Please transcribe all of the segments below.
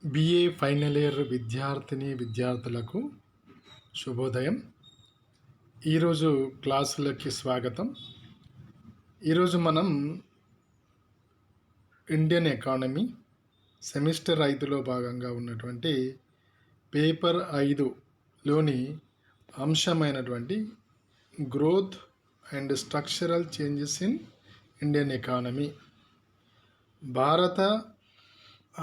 BA final year విద్యార్థులకు శుభోదయం. ఈరోజు క్లాసులకి స్వాగతం. ఈరోజు మనం ఇండియన్ ఎకానమీ సెమిస్టర్ 5లో భాగంగా ఉన్నటువంటి పేపర్ 5లోని అంశమైనటువంటి growth and structural changes in Indian economy, భారత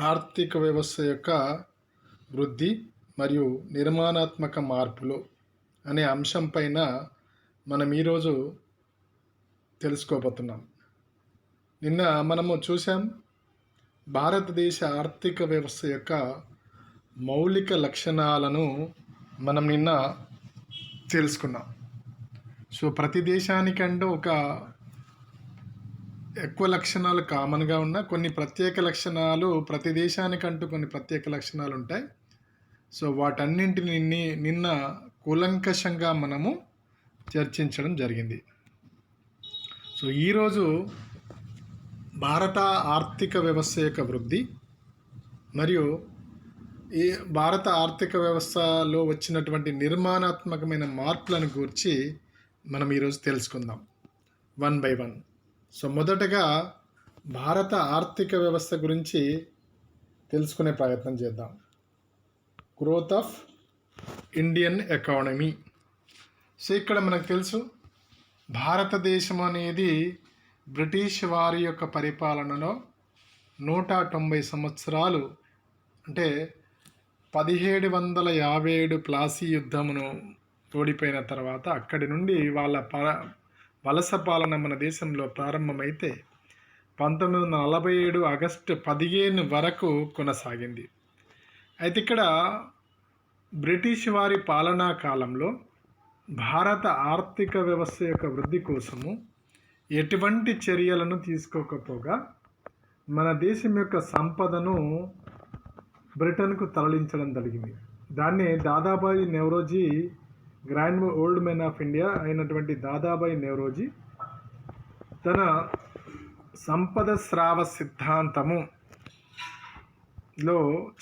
ఆర్థిక వ్యవస్థ యొక్క వృద్ధి మరియు నిర్మాణాత్మక మార్పులు అనే అంశం పైన మనం ఈరోజు తెలుసుకోబోతున్నాం. నిన్న మనము చూసాం భారతదేశ ఆర్థిక వ్యవస్థ యొక్క మౌలిక లక్షణాలను మనం నిన్న తెలుసుకున్నాం. సో ప్రతి దేశానికంటూ ఒక ఎక్కువ లక్షణాలు కామన్గా ఉన్న కొన్ని ప్రత్యేక లక్షణాలు, ప్రతి దేశానికంటూ కొన్ని ప్రత్యేక లక్షణాలు ఉంటాయి. సో వాటన్నింటిని నిన్న కూలంకషంగా మనము చర్చించడం జరిగింది. సో ఈరోజు భారత ఆర్థిక వ్యవస్థ యొక్క వృద్ధి మరియు ఈ భారత ఆర్థిక వ్యవస్థలో వచ్చినటువంటి నిర్మాణాత్మకమైన మార్పులను గురించి మనం ఈరోజు తెలుసుకుందాం వన్ బై వన్. సో మొదటగా భారత ఆర్థిక వ్యవస్థ గురించి తెలుసుకునే ప్రయత్నం చేద్దాం. Growth of Indian economy. So ఇక్కడ మనకు తెలుసు భారతదేశం అనేది బ్రిటిష్ వారి యొక్క పరిపాలనలో 190 సంవత్సరాలు, అంటే 1757 ప్లాసీ యుద్ధమును ఓడిపోయిన తర్వాత అక్కడి నుండి వాళ్ళ వలస పాలన మన దేశంలో ప్రారంభమైతే 1947 ఆగస్టు 15 వరకు కొనసాగింది. అయితే ఇక్కడ బ్రిటిష్ వారి పాలనా కాలంలో భారత ఆర్థిక వ్యవస్థ యొక్క వృద్ధి కోసము ఎటువంటి చర్యలను తీసుకోకపోగా మన దేశం యొక్క సంపదను బ్రిటన్కు తరలించడం జరిగింది. దాన్ని Dadabhai Nehruji, grand old men of India అయినటువంటి దాదాబాయి నెహ్రూజీ తన సంపద స్రావ సిద్ధాంతములో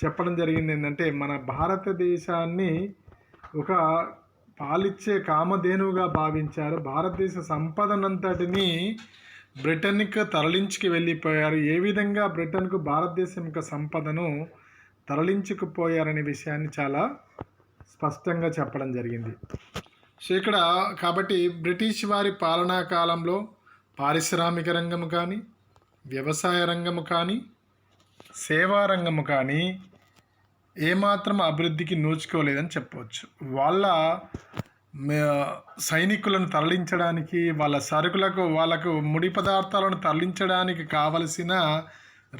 చెప్పడం జరిగింది ఏంటంటే, మన భారతదేశాన్ని ఒక పాలిచ్చే కామధేనువుగా భావించారు. భారతదేశ సంపదనంతటిని బ్రిటన్కి తరలించుకు వెళ్ళిపోయారు. ఏ విధంగా బ్రిటన్కు భారతదేశం యొక్క సంపదను తరలించుకుపోయారనే విషయాన్ని చాలా స్పష్టంగా చెప్పడం జరిగింది. సో ఇక్కడ కాబట్టి బ్రిటిష్ వారి పాలనా కాలంలో పారిశ్రామిక రంగము కానీ, వ్యవసాయ రంగము కానీ, సేవా రంగము కానీ ఏమాత్రం అభివృద్ధికి నోచుకోలేదని చెప్పవచ్చు. వాళ్ళ సైనికులను తరలించడానికి, వాళ్ళ సరుకులకు, వాళ్ళకు ముడి పదార్థాలను తరలించడానికి కావలసిన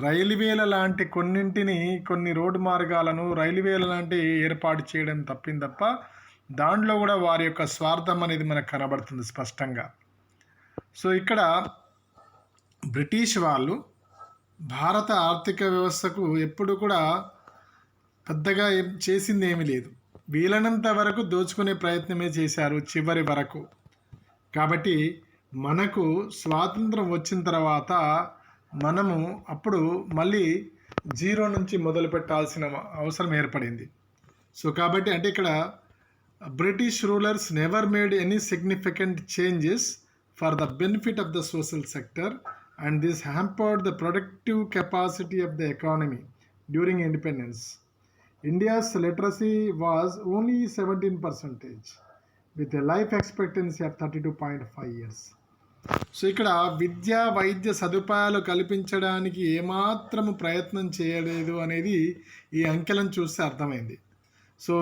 రైల్వేల లాంటి కొన్ని రోడ్డు మార్గాలను, రైల్వేల లాంటి ఏర్పాటు చేయడం తప్ప దాంట్లో కూడా వారి యొక్క స్వార్థం అనేది మనకు కనబడుతుంది స్పష్టంగా. సో ఇక్కడ బ్రిటిష్ వాళ్ళు భారత ఆర్థిక వ్యవస్థకు ఎప్పుడు కూడా పెద్దగా చేసింది ఏమీ లేదు. వీలైనంత వరకు దోచుకునే ప్రయత్నమే చేశారు చివరి వరకు. కాబట్టి మనకు స్వాతంత్రం వచ్చిన తర్వాత మనము అప్పుడు మళ్ళీ జీరో నుంచి మొదలు పెట్టాల్సిన అవసరం ఏర్పడింది. సో కాబట్టి అంటే ఇక్కడ British rulers never made any significant changes for the benefit of the social sector and this hampered the productive capacity of the economy during independence. India's literacy was only 17% with a life expectancy of 32.5 years. So ఇక్కడ విద్యా వైద్య సదుపాయాలు కల్పించడానికి ఏమాత్రము ప్రయత్నం చేయలేదు అనేది ఈ అంకెలను చూస్తే అర్థమైంది. సో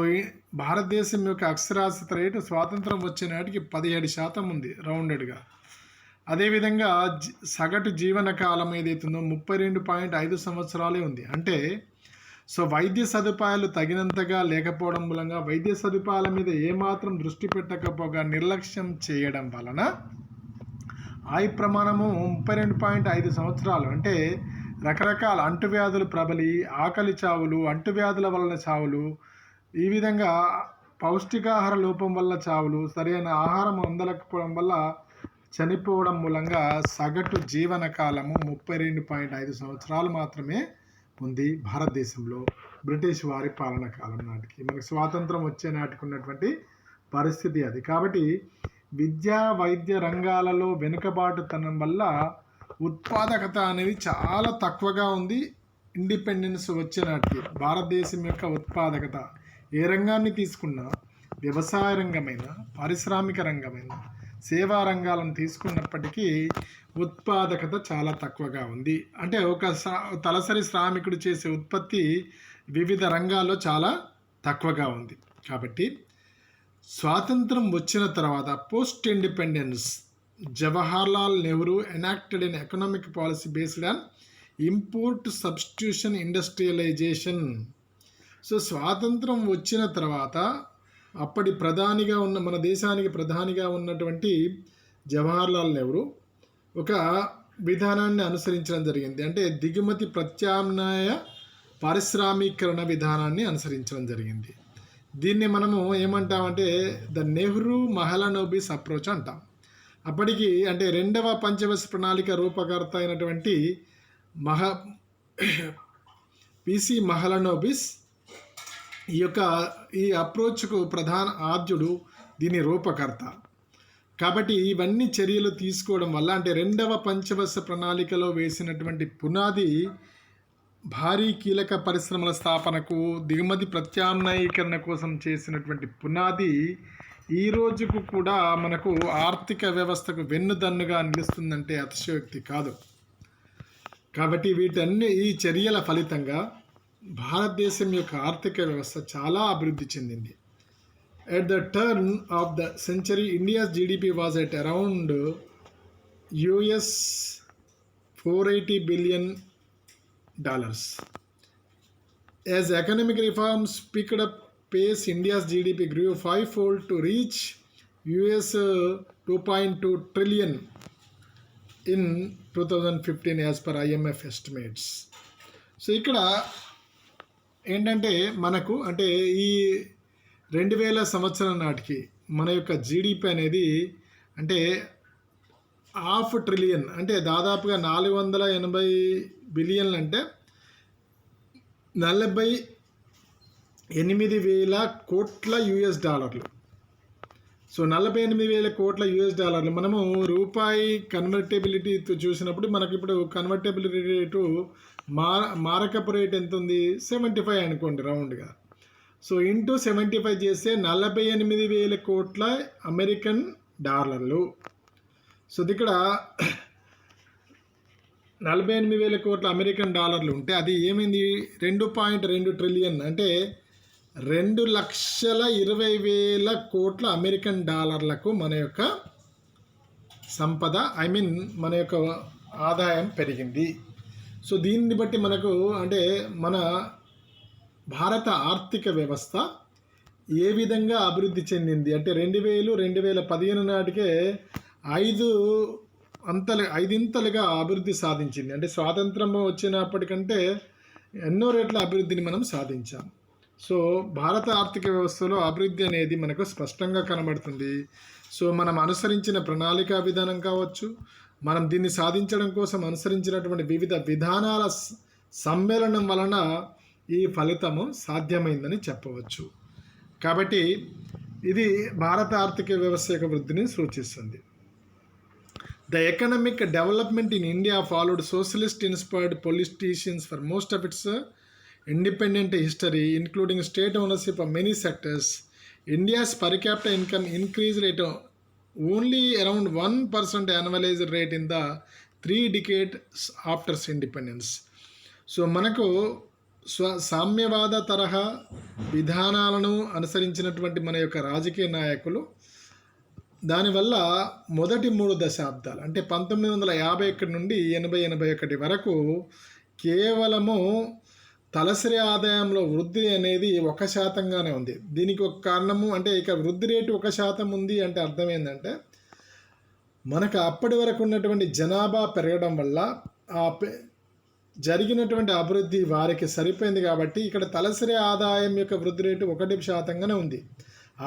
భారతదేశం యొక్క అక్షరాస్యత రేటు స్వాతంత్రం వచ్చే నాటికి 17% ఉంది రౌండెడ్గా. అదేవిధంగా సగటు జీవన కాలం ఏదైతుందో 32.5 సంవత్సరాలే ఉంది. అంటే సో వైద్య సదుపాయాలు తగినంతగా లేకపోవడం మూలంగా, వైద్య సదుపాయాల మీద ఏమాత్రం దృష్టి పెట్టకపోగా నిర్లక్ష్యం చేయడం వలన ఆయు ప్రమాణము 32.5 సంవత్సరాలు. అంటే రకరకాల అంటువ్యాధులు ప్రబలి, ఆకలి చావులు, అంటువ్యాధుల వలన చావులు, ఈ విధంగా పౌష్టికాహార లోపం వల్ల చావులు, సరైన ఆహారం అందకపోవడం వల్ల చనిపోవడం మూలంగా సగటు జీవన కాలము 32.5 సంవత్సరాలు మాత్రమే ఉంది భారతదేశంలో బ్రిటిష్ వారి పాలన కాలం నాటికి. మనకు స్వాతంత్రం వచ్చే నాటికి ఉన్నటువంటి పరిస్థితి అది. కాబట్టి విద్యా వైద్య రంగాలలో వెనుకబాటుతనం వల్ల ఉత్పాదకత అనేది చాలా తక్కువగా ఉంది. ఇండిపెండెన్స్ వచ్చే నాటికి భారతదేశం యొక్క ఉత్పాదకత ఏ రంగాన్ని తీసుకున్నా, వ్యవసాయ రంగమైన, పారిశ్రామిక రంగమైన, సేవా రంగాలను తీసుకున్నప్పటికీ ఉత్పాదకత చాలా తక్కువగా ఉంది. అంటే ఒక తలసరి శ్రామికుడు చేసే ఉత్పత్తి వివిధ రంగాల్లో చాలా తక్కువగా ఉంది. కాబట్టి స్వాతంత్రం వచ్చిన తర్వాత post independence Jawaharlal Nehru enacted an economic policy based on import substitution industrialisation. So స్వాతంత్రం వచ్చిన తర్వాత అప్పటి ప్రధానిగా ఉన్న, మన దేశానికి ప్రధానిగా ఉన్నటువంటి జవహర్లాల్ నెహ్రూ ఒక విధానాన్ని అనుసరించడం జరిగింది. అంటే దిగుమతి ప్రత్యామ్నాయ పారిశ్రామీకరణ విధానాన్ని అనుసరించడం జరిగింది. దీన్ని మనము ఏమంటామంటే ద నెహ్రూ మహలనోబిస్ అప్రోచ్ అంటాం. అప్పటికి అంటే రెండవ పంచవర్ష ప్రణాళిక రూపకర్త అయినటువంటి పిసి మహలనోబిస్ ఈ అప్రోచ్కు ప్రధాన ఆద్యుడు, దీని రూపకర్త. కాబట్టి ఇవన్నీ చర్యలు తీసుకోవడం వల్ల అంటే రెండవ పంచవర్ష ప్రణాళికలో వేసినటువంటి పునాది భారీ కీలక పరిశ్రమల స్థాపనకు, దిగుమతి ప్రత్యామ్నాయీకరణ కోసం చేసినటువంటి పునాది ఈ రోజుకు కూడా మనకు ఆర్థిక వ్యవస్థకు వెన్నుదన్నుగా నిలుస్తుందంటే అతిశయోక్తి కాదు. కాబట్టి ఈ చర్యల ఫలితంగా భారతదేశం యొక్క ఆర్థిక వ్యవస్థ చాలా అభివృద్ధి చెందింది. At the turn of the century, India's GDP was at around US $480 billion. As economic reforms picked up pace, India's GDP grew fivefold to reach US $2.2 trillion in 2015 as per IMF estimates. So ఇక్కడ ఏంటంటే మనకు అంటే ఈ 2000 సంవత్సరం నాటికి మన యొక్క GDP అనేది అంటే $500 ట్రిలియన్ అంటే దాదాపుగా 480 బిలియన్లు అంటే 48,000 కోట్ల US డాలర్లు. సో 48,000 కోట్ల US డాలర్లు మనము రూపాయి కన్వర్టబిలిటీతో చూసినప్పుడు మనకి ఇప్పుడు కన్వర్టబిలిటీ రేటు మారకపు రేట్ ఎంత ఉంది, 75 అనుకోండి రౌండ్గా. సో ఇంటూ 75 చేస్తే 48,000 కోట్ల అమెరికన్ డాలర్లు. సో ఇక్కడ 48,000 కోట్ల అమెరికన్ డాలర్లు ఉంటే అది ఏమైంది 2.2 ట్రిలియన్ అంటే 2,20,000 కోట్ల అమెరికన్ డాలర్లకు మన యొక్క సంపద మన యొక్క ఆదాయం పెరిగింది. సో దీన్ని బట్టి మనకు అంటే మన భారత ఆర్థిక వ్యవస్థ ఏ విధంగా అభివృద్ధి చెందింది అంటే 2015 నాటికే ఐదింతలుగా అభివృద్ధి సాధించింది. అంటే స్వాతంత్రం వచ్చినప్పటికంటే ఎన్నో రెట్ల అభివృద్ధిని మనం సాధించాం. సో భారత ఆర్థిక వ్యవస్థలో అభివృద్ధి అనేది మనకు స్పష్టంగా కనబడుతుంది. సో మనం అనుసరించిన ప్రణాళికా విధానం కావచ్చు, మనం దీన్ని సాధించడం కోసం అనుసరించినటువంటి వివిధ విధానాల సమ్మేళనం వలన ఈ ఫలితము సాధ్యమైందని చెప్పవచ్చు. కాబట్టి ఇది భారత ఆర్థిక వ్యవస్థ యొక్క వృద్ధిని సూచిస్తుంది. The economic development in India followed socialist inspired politicians for most of it's independent history, including state ownership of many sectors. India's per capita income increased at only around 1% annualized rate in the 3 decades after independence. So మనకు సామ్యవాద తరహా విధానాలను అనుసరించినటువంటి మన యొక్క రాజకీయ నాయకులు దానివల్ల మొదటి 3 దశాబ్దాలు అంటే 1951 నుండి 80-81 వరకు కేవలము తలసరి ఆదాయంలో వృద్ధి అనేది 1%గానే ఉంది. దీనికి ఒక కారణము అంటే ఇక వృద్ధి రేటు 1% ఉంది అంటే అర్థం ఏంటంటే మనకు అప్పటి వరకు ఉన్నటువంటి జనాభా పెరగడం వల్ల జరిగినటువంటి అభివృద్ధి వారికి సరిపోయింది. కాబట్టి ఇక్కడ తలసరి ఆదాయం యొక్క వృద్ధి రేటు 1%గానే ఉంది.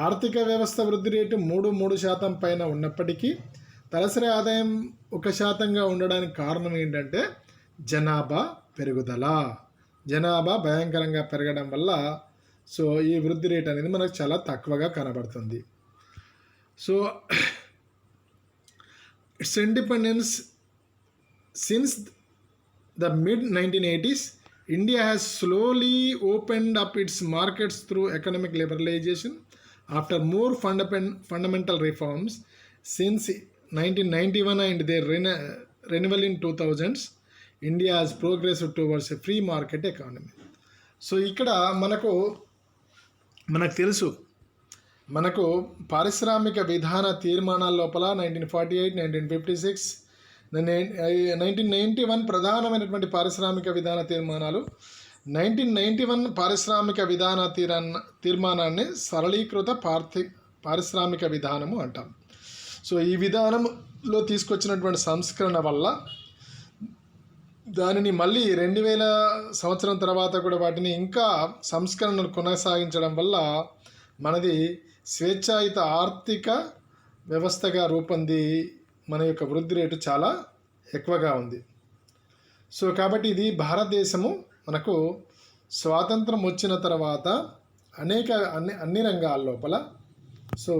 ఆర్థిక వ్యవస్థ వృద్ధి రేటు 3% పైన ఉన్నప్పటికీ తలసరి ఆదాయం 1%గా ఉండడానికి కారణం ఏంటంటే జనాభా పెరుగుదల. జనాభా భయంకరంగా పెరగడం వల్ల సో ఈ వృద్ధి రేట్ అనేది మనకు చాలా తక్కువగా కనబడుతుంది. So it's independence since the mid 1980s, India has slowly opened up its markets through economic liberalization. After more fundamental reforms since 1991 and their renewal in 2000s, India has progressed towards a free market economy. So ఇక్కడ మనకు తెలుసు, మనకు పారిశ్రామిక విధాన తీర్మానాల లోపల 1948, 1956, 1991 ప్రధానమైనటువంటి పారిశ్రామిక విధాన తీర్మానాలు. 1991 పారిశ్రామిక విధాన తీర్మానాన్ని సరళీకృత పారిశ్రామిక విధానము అంటాం. సో ఈ విధానంలో తీసుకొచ్చినటువంటి సంస్కరణ వల్ల దానిని మళ్ళీ 2000 సంవత్సరం తర్వాత కూడా వాటిని ఇంకా సంస్కరణలు కొనసాగించడం వల్ల మనది స్వేచ్ఛాయుత ఆర్థిక వ్యవస్థగా రూపొంది మన యొక్క వృద్ధి రేటు చాలా ఎక్కువగా ఉంది. సో కాబట్టి ఇది భారతదేశము మనకు స్వాతంత్రం వచ్చిన తర్వాత అన్ని రంగాల లోపల, సో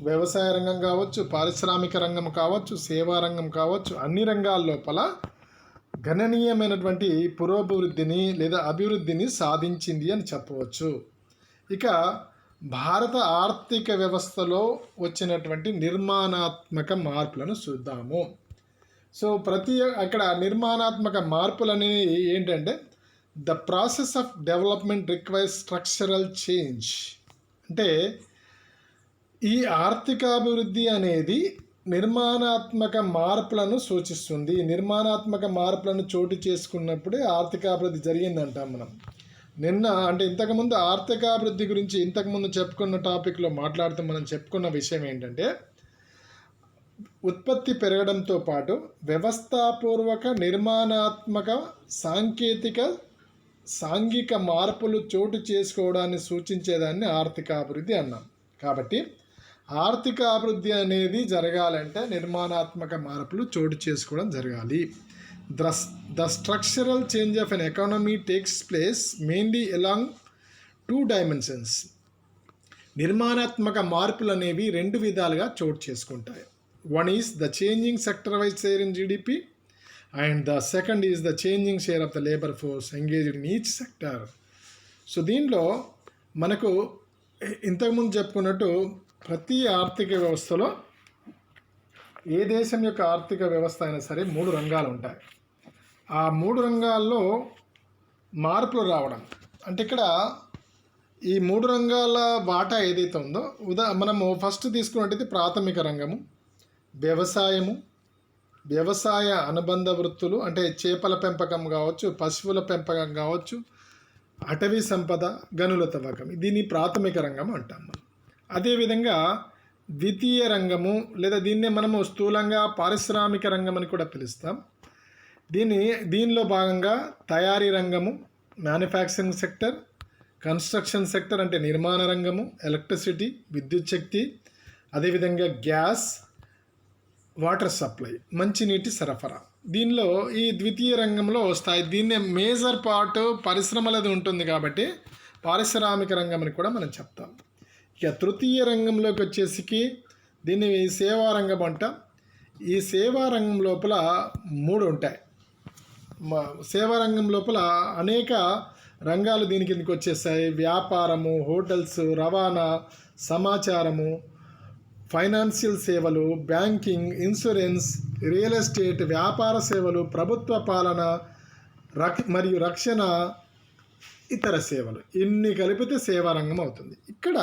వ్యవసాయ రంగం కావచ్చు, పారిశ్రామిక రంగం కావచ్చు, సేవా రంగం కావచ్చు, అన్ని రంగాల లోపల గణనీయమైనటువంటి పురోభివృద్ధిని లేదా అభివృద్ధిని సాధించింది అని చెప్పవచ్చు. ఇక భారత ఆర్థిక వ్యవస్థలో వచ్చినటువంటి నిర్మాణాత్మక మార్పులను చూద్దాము. సో అక్కడ నిర్మాణాత్మక మార్పులు అనేవి ఏంటంటే the process of development requires structural change. అంటే ఈ ఆర్థికాభివృద్ధి అనేది నిర్మాణాత్మక మార్పులను సూచిస్తుంది. నిర్మాణాత్మక మార్పులను చోటు చేసుకున్నప్పుడే ఆర్థికాభివృద్ధి జరిగిందంటాం మనం. ఇంతకుముందు ఆర్థికాభివృద్ధి గురించి ఇంతకుముందు చెప్పుకున్న టాపిక్లో మాట్లాడుతూ మనం చెప్పుకున్న విషయం ఏంటంటే ఉత్పత్తి పెరగడంతో పాటు వ్యవస్థాపూర్వక నిర్మాణాత్మక సాంఘిక మార్పులు చోటు చేసుకోవడాన్ని సూచించేదాన్ని ఆర్థికాభివృద్ధి అన్నాం. కాబట్టి ఆర్థికాభివృద్ధి అనేది జరగాలంటే నిర్మాణాత్మక మార్పులు చోటు చేసుకోవడం జరగాలి. The structural change of an economy takes place mainly along two dimensions. నిర్మాణాత్మక మార్పులు అనేవి రెండు విధాలుగా చోటు చేసుకుంటాయి. One is the changing sector-wise share in GDP and the second is the changing share of the labor force engaged in each sector. So దీనిలో మనకు ఇంతకుముందు చెప్పుకున్నట్టు ప్రతి ఆర్థిక వ్యవస్థలో ఏ దేశం యొక్క ఆర్థిక వ్యవస్థ అయినా సరే 3 రంగాలు ఉంటాయి. ఆ 3 రంగాల్లో మార్పులు రావడం అంటే ఇక్కడ ఈ 3 రంగాల వాటా ఏదైతే ఉందో మనము ఫస్ట్ తీసుకున్నట్టయితే ప్రాథమిక రంగము, వ్యవసాయము, వ్యవసాయ అనుబంధ వృత్తులు అంటే చేపల పెంపకం కావచ్చు, పశువుల పెంపకం కావచ్చు, అటవీ సంపద, గనుల తవ్వకం, దీన్ని ప్రాథమిక రంగం అంటాం. అదేవిధంగా ద్వితీయ రంగము లేదా దీన్నే మనము స్థూలంగా పారిశ్రామిక రంగం అని కూడా పిలుస్తాం. దీనిలో భాగంగా తయారీ రంగము, మ్యానుఫ్యాక్చరింగ్ సెక్టర్, కన్స్ట్రక్షన్ సెక్టర్ అంటే నిర్మాణ రంగము, ఎలక్ట్రిసిటీ విద్యుత్ శక్తి, అదేవిధంగా గ్యాస్, వాటర్ సప్లై మంచినీటి సరఫరా దీనిలో ఈ ద్వితీయ రంగంలో వస్తాయి. దీన్నే మేజర్ పార్ట్ పరిశ్రమలది ఉంటుంది కాబట్టి పారిశ్రామిక రంగం అని కూడా మనం చెప్తాం. ఇక తృతీయ రంగంలోకి వచ్చేసి దీన్ని సేవా రంగం అంట. ఈ సేవా రంగం లోపల 3 ఉంటాయి. సేవా రంగం లోపల అనేక రంగాలు దీని కిందకి వచ్చేస్తాయి. వ్యాపారము, హోటల్స్, రవాణా, సమాచారము, ఫైనాన్షియల్ సేవలు, బ్యాంకింగ్, ఇన్సూరెన్స్, రియల్ ఎస్టేట్, వ్యాపార సేవలు, ప్రభుత్వ పాలన మరియు రక్షణ, ఇతర సేవలు, ఇన్ని కలిపితే సేవా రంగం అవుతుంది. ఇక్కడ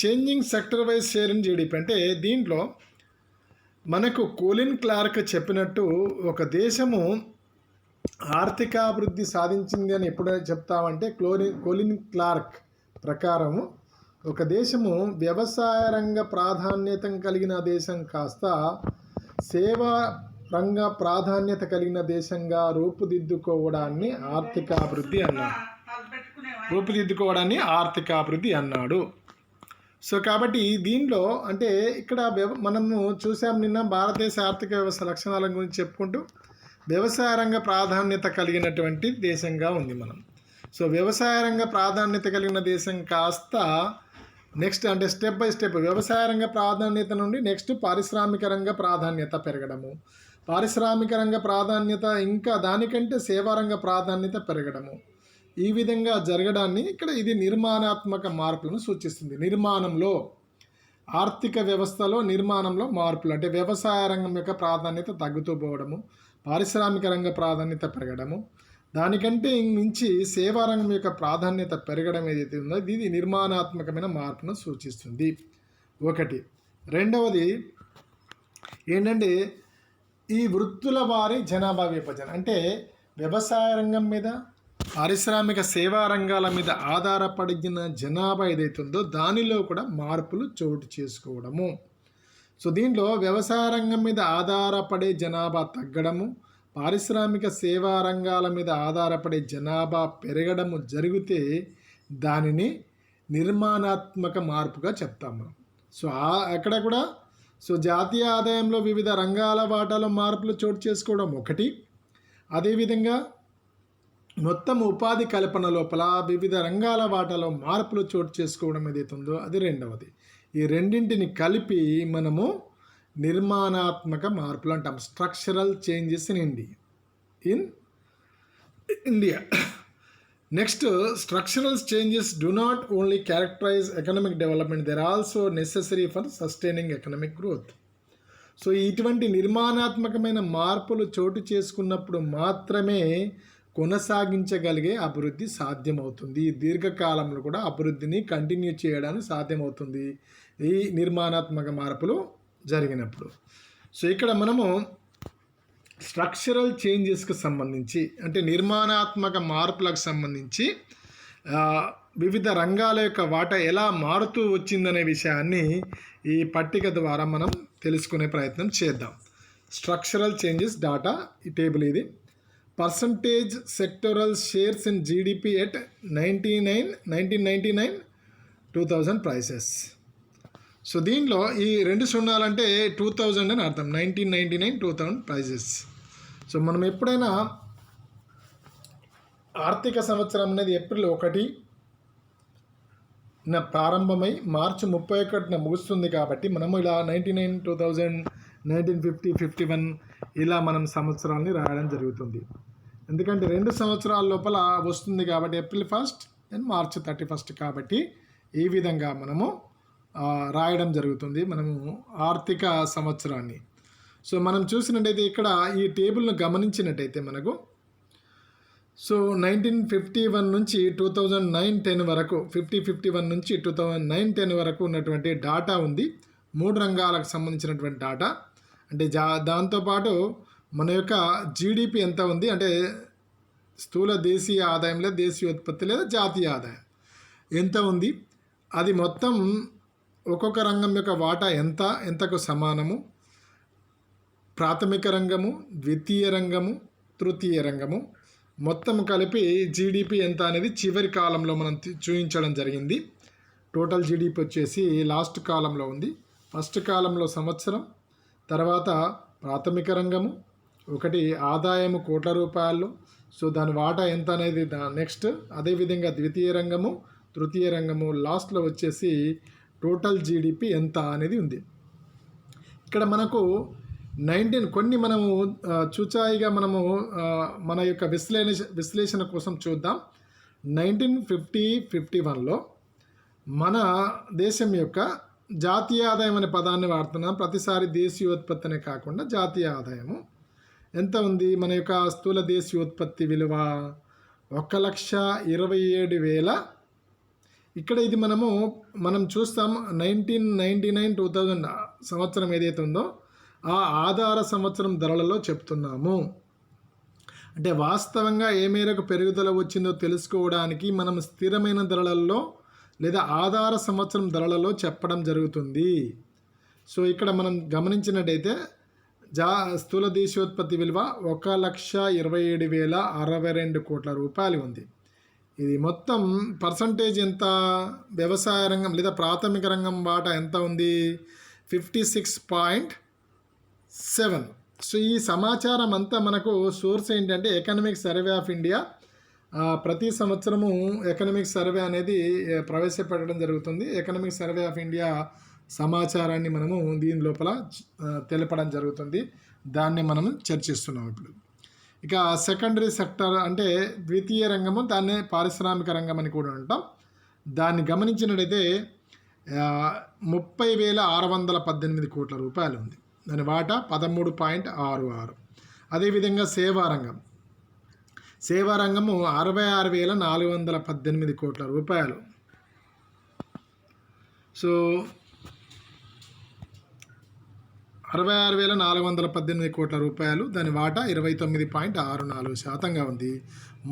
changing sector wise share in GDP అంటే దీంట్లో మనకు కోలిన్ క్లార్క్ చెప్పినట్టు ఒక దేశము ఆర్థికాభివృద్ధి సాధించింది అని ఎప్పుడు చెప్తామంటే కోలిన్ క్లార్క్ ప్రకారము ఒక దేశము వ్యవసాయ రంగ ప్రాధాన్యత కలిగిన దేశం కాస్త సేవా రంగ ప్రాధాన్యత కలిగిన దేశంగా రూపుదిద్దుకోవడాన్ని ఆర్థికాభివృద్ధి అన్నాడు. సో కాబట్టి దీనిలో అంటే ఇక్కడ మనము చూసాం నిన్న భారతదేశ ఆర్థిక వ్యవస్థ లక్షణాల గురించి చెప్పుకుంటూ వ్యవసాయ రంగ ప్రాధాన్యత కలిగినటువంటి దేశంగా ఉంది మనం. సో వ్యవసాయ రంగ ప్రాధాన్యత కలిగిన దేశం కాస్త నెక్స్ట్ అంటే స్టెప్ బై స్టెప్ వ్యవసాయ రంగ ప్రాధాన్యత నుండి నెక్స్ట్ పారిశ్రామిక రంగ ప్రాధాన్యత పెరగడము, పారిశ్రామిక రంగ ప్రాధాన్యత ఇంకా దానికంటే సేవా రంగ ప్రాధాన్యత పెరగడము, ఈ విధంగా జరగడాన్ని ఇక్కడ ఇది నిర్మాణాత్మక మార్పులను సూచిస్తుంది. నిర్మాణంలో ఆర్థిక వ్యవస్థలో నిర్మాణంలో మార్పులు అంటే వ్యవసాయ రంగం యొక్క ప్రాధాన్యత తగ్గుతూ పోవడము, పారిశ్రామిక రంగ ప్రాధాన్యత పెరగడము, దానికంటే మించి సేవా రంగం యొక్క ప్రాధాన్యత పెరగడం ఏదైతే ఉందో ఇది నిర్మాణాత్మకమైన మార్పును సూచిస్తుంది. ఒకటి. రెండవది ఏంటంటే ఈ వృత్తుల వారి జనాభా విభజన అంటే వ్యవసాయ రంగం మీద పారిశ్రామిక సేవా రంగాల మీద ఆధారపడిన జనాభా ఏదైతుందో దానిలో కూడా మార్పులు చోటు చేసుకోవడము. సో దీంట్లో వ్యవసాయ రంగం మీద ఆధారపడే జనాభా తగ్గడము, పారిశ్రామిక సేవా రంగాల మీద ఆధారపడే జనాభా పెరగడము జరిగితే దానిని నిర్మాణాత్మక మార్పుగా చెప్తాం మనం. సో అక్కడ కూడా సో జాతీయ ఆదాయంలో వివిధ రంగాల వాటాలో మార్పులు చోటు చేసుకోవడం ఒకటి, అదేవిధంగా మొత్తం ఉపాధి కల్పన లోపల వివిధ రంగాల వాటాలో మార్పులు చోటు చేసుకోవడం ఏదైతుందో అది రెండవది. ఈ రెండింటిని కలిపి మనము నిర్మాణాత్మక మార్పులు అంటాం, structural changes in India. Next, structural changes do not only characterize economic development, they are also necessary for sustaining economic growth. So ఇటువంటి నిర్మాణాత్మకమైన మార్పులు చోటు చేసుకున్నప్పుడు మాత్రమే కొనసాగించగలిగే అభివృద్ధి సాధ్యమవుతుంది. దీర్ఘకాలంలో కూడా అభివృద్ధిని కంటిన్యూ చేయడానికి సాధ్యమవుతుంది ఈ నిర్మాణాత్మక మార్పులు జరిగినప్పుడు. సో ఇక్కడ మనము స్ట్రక్చరల్ చేంజెస్కి సంబంధించి అంటే నిర్మాణాత్మక మార్పులకు సంబంధించి వివిధ రంగాల యొక్క వాటా ఎలా మారుతూ వచ్చిందనే విషయాన్ని ఈ పట్టిక ద్వారా మనం తెలుసుకునే ప్రయత్నం చేద్దాం. స్ట్రక్చరల్ చేంజెస్ డాటా ఈ టేబుల్ ఇది. Percentage sectoral shares in GDP at 1999 2000 prices. So దీనిలో ఈ 2 సున్నాలంటే 2000 అని అర్థం. 1999 2000 ప్రైజెస్. సో మనం ఎప్పుడైనా ఆర్థిక సంవత్సరం అనేది ఏప్రిల్ 1న ప్రారంభమై మార్చి 31న ముగుస్తుంది కాబట్టి మనము ఇలా 99 2000 1950 51 ఇలా మనం సంవత్సరాలని రాయడం జరుగుతుంది. ఎందుకంటే 2 సంవత్సరాల లోపల వస్తుంది కాబట్టి ఏప్రిల్ 1 అండ్ మార్చి 31 కాబట్టి ఈ విధంగా మనము రాయడం జరుగుతుంది మనము ఆర్థిక సంవత్సరాన్ని. సో మనం చూసినట్టయితే ఇక్కడ ఈ టేబుల్ను గమనించినట్టయితే మనకు సో 1951 నుంచి 2009-10 వరకు 51 నుంచి 2009-10 వరకు ఉన్నటువంటి డాటా ఉంది. 3 రంగాలకు సంబంధించినటువంటి డాటా అంటే దాంతోపాటు మన యొక్క జీడిపి ఎంత ఉంది అంటే స్థూల దేశీయ ఆదాయం లేదా దేశీయ ఉత్పత్తి లేదా జాతీయ ఆదాయం ఎంత ఉంది, అది మొత్తం ఒక్కొక్క రంగం యొక్క వాటా ఎంతకు సమానము, ప్రాథమిక రంగము, ద్వితీయ రంగము, తృతీయ రంగము మొత్తం కలిపి జీడిపి ఎంత అనేది చివరి కాలంలో మనం చూపించడం జరిగింది. టోటల్ జీడిపి వచ్చేసి లాస్ట్ కాలంలో ఉంది. ఫస్ట్ కాలంలో సంవత్సరం, తర్వాత ప్రాథమిక రంగము, ఒకటి ఆదాయము కోట్ల రూపాయలు, సో దాని వాటా ఎంత అనేది నెక్స్ట్, అదేవిధంగా ద్వితీయ రంగము, తృతీయ రంగము, లాస్ట్లో వచ్చేసి టోటల్ జీడిపి ఎంత అనేది ఉంది. ఇక్కడ మనకు 19 కొన్ని మనము చూచాయిగా మనము మన యొక్క విశ్లేషణ కోసం చూద్దాం. 1950-51లో మన దేశం యొక్క జాతీయ ఆదాయం అనే పదాన్ని వాడుతున్నాం. ప్రతిసారి దేశీయోత్పత్తి అనే కాకుండా జాతీయ ఆదాయము ఎంత ఉంది, మన యొక్క స్థూల దేశీయోత్పత్తి విలువ 1,27,000. ఇక్కడ ఇది మనం చూస్తాం 1999-2000 సంవత్సరం ఏదైతే ఉందో ఆ ఆధార సంవత్సరం ధరలలో చెప్తున్నాము. అంటే వాస్తవంగా ఏ మేరకు పెరుగుదల వచ్చిందో తెలుసుకోవడానికి మనం స్థిరమైన ధరలలో లేదా ఆధార సంవత్సరం ధరలలో చెప్పడం జరుగుతుంది. సో ఇక్కడ మనం గమనించినట్టయితే స్థూల దేశీయోత్పత్తి విలువ 1,27,062 కోట్ల రూపాయలు ఉంది. ఇది మొత్తం పర్సంటేజ్ ఎంత, వ్యవసాయ రంగం లేదా ప్రాథమిక రంగం వాటా ఎంత ఉంది, 56.7 సో ఈ సమాచారం అంతా మనకు సోర్స్ ఏంటంటే ఎకనామిక్ సర్వే ఆఫ్ ఇండియా. ప్రతి సంవత్సరము ఎకనామిక్ సర్వే అనేది ప్రవేశపెట్టడం జరుగుతుంది. ఎకనామిక్ సర్వే ఆఫ్ ఇండియా సమాచారాన్ని మనము దీని లోపల తెలపడం జరుగుతుంది. దాన్ని మనం చర్చిస్తున్నాం ఇప్పుడు. ఇక సెకండరీ సెక్టర్ అంటే ద్వితీయ రంగము, దాన్నే పారిశ్రామిక రంగం అని కూడా అంటాం. దాన్ని గమనించినట్టయితే 30,618 కోట్ల రూపాయలు ఉంది. దాని వాటా 13.66. అదేవిధంగా సేవారంగం 66,418 కోట్ల రూపాయలు. సో 66,418 కోట్ల రూపాయలు, దాని వాటా 29.64% ఉంది.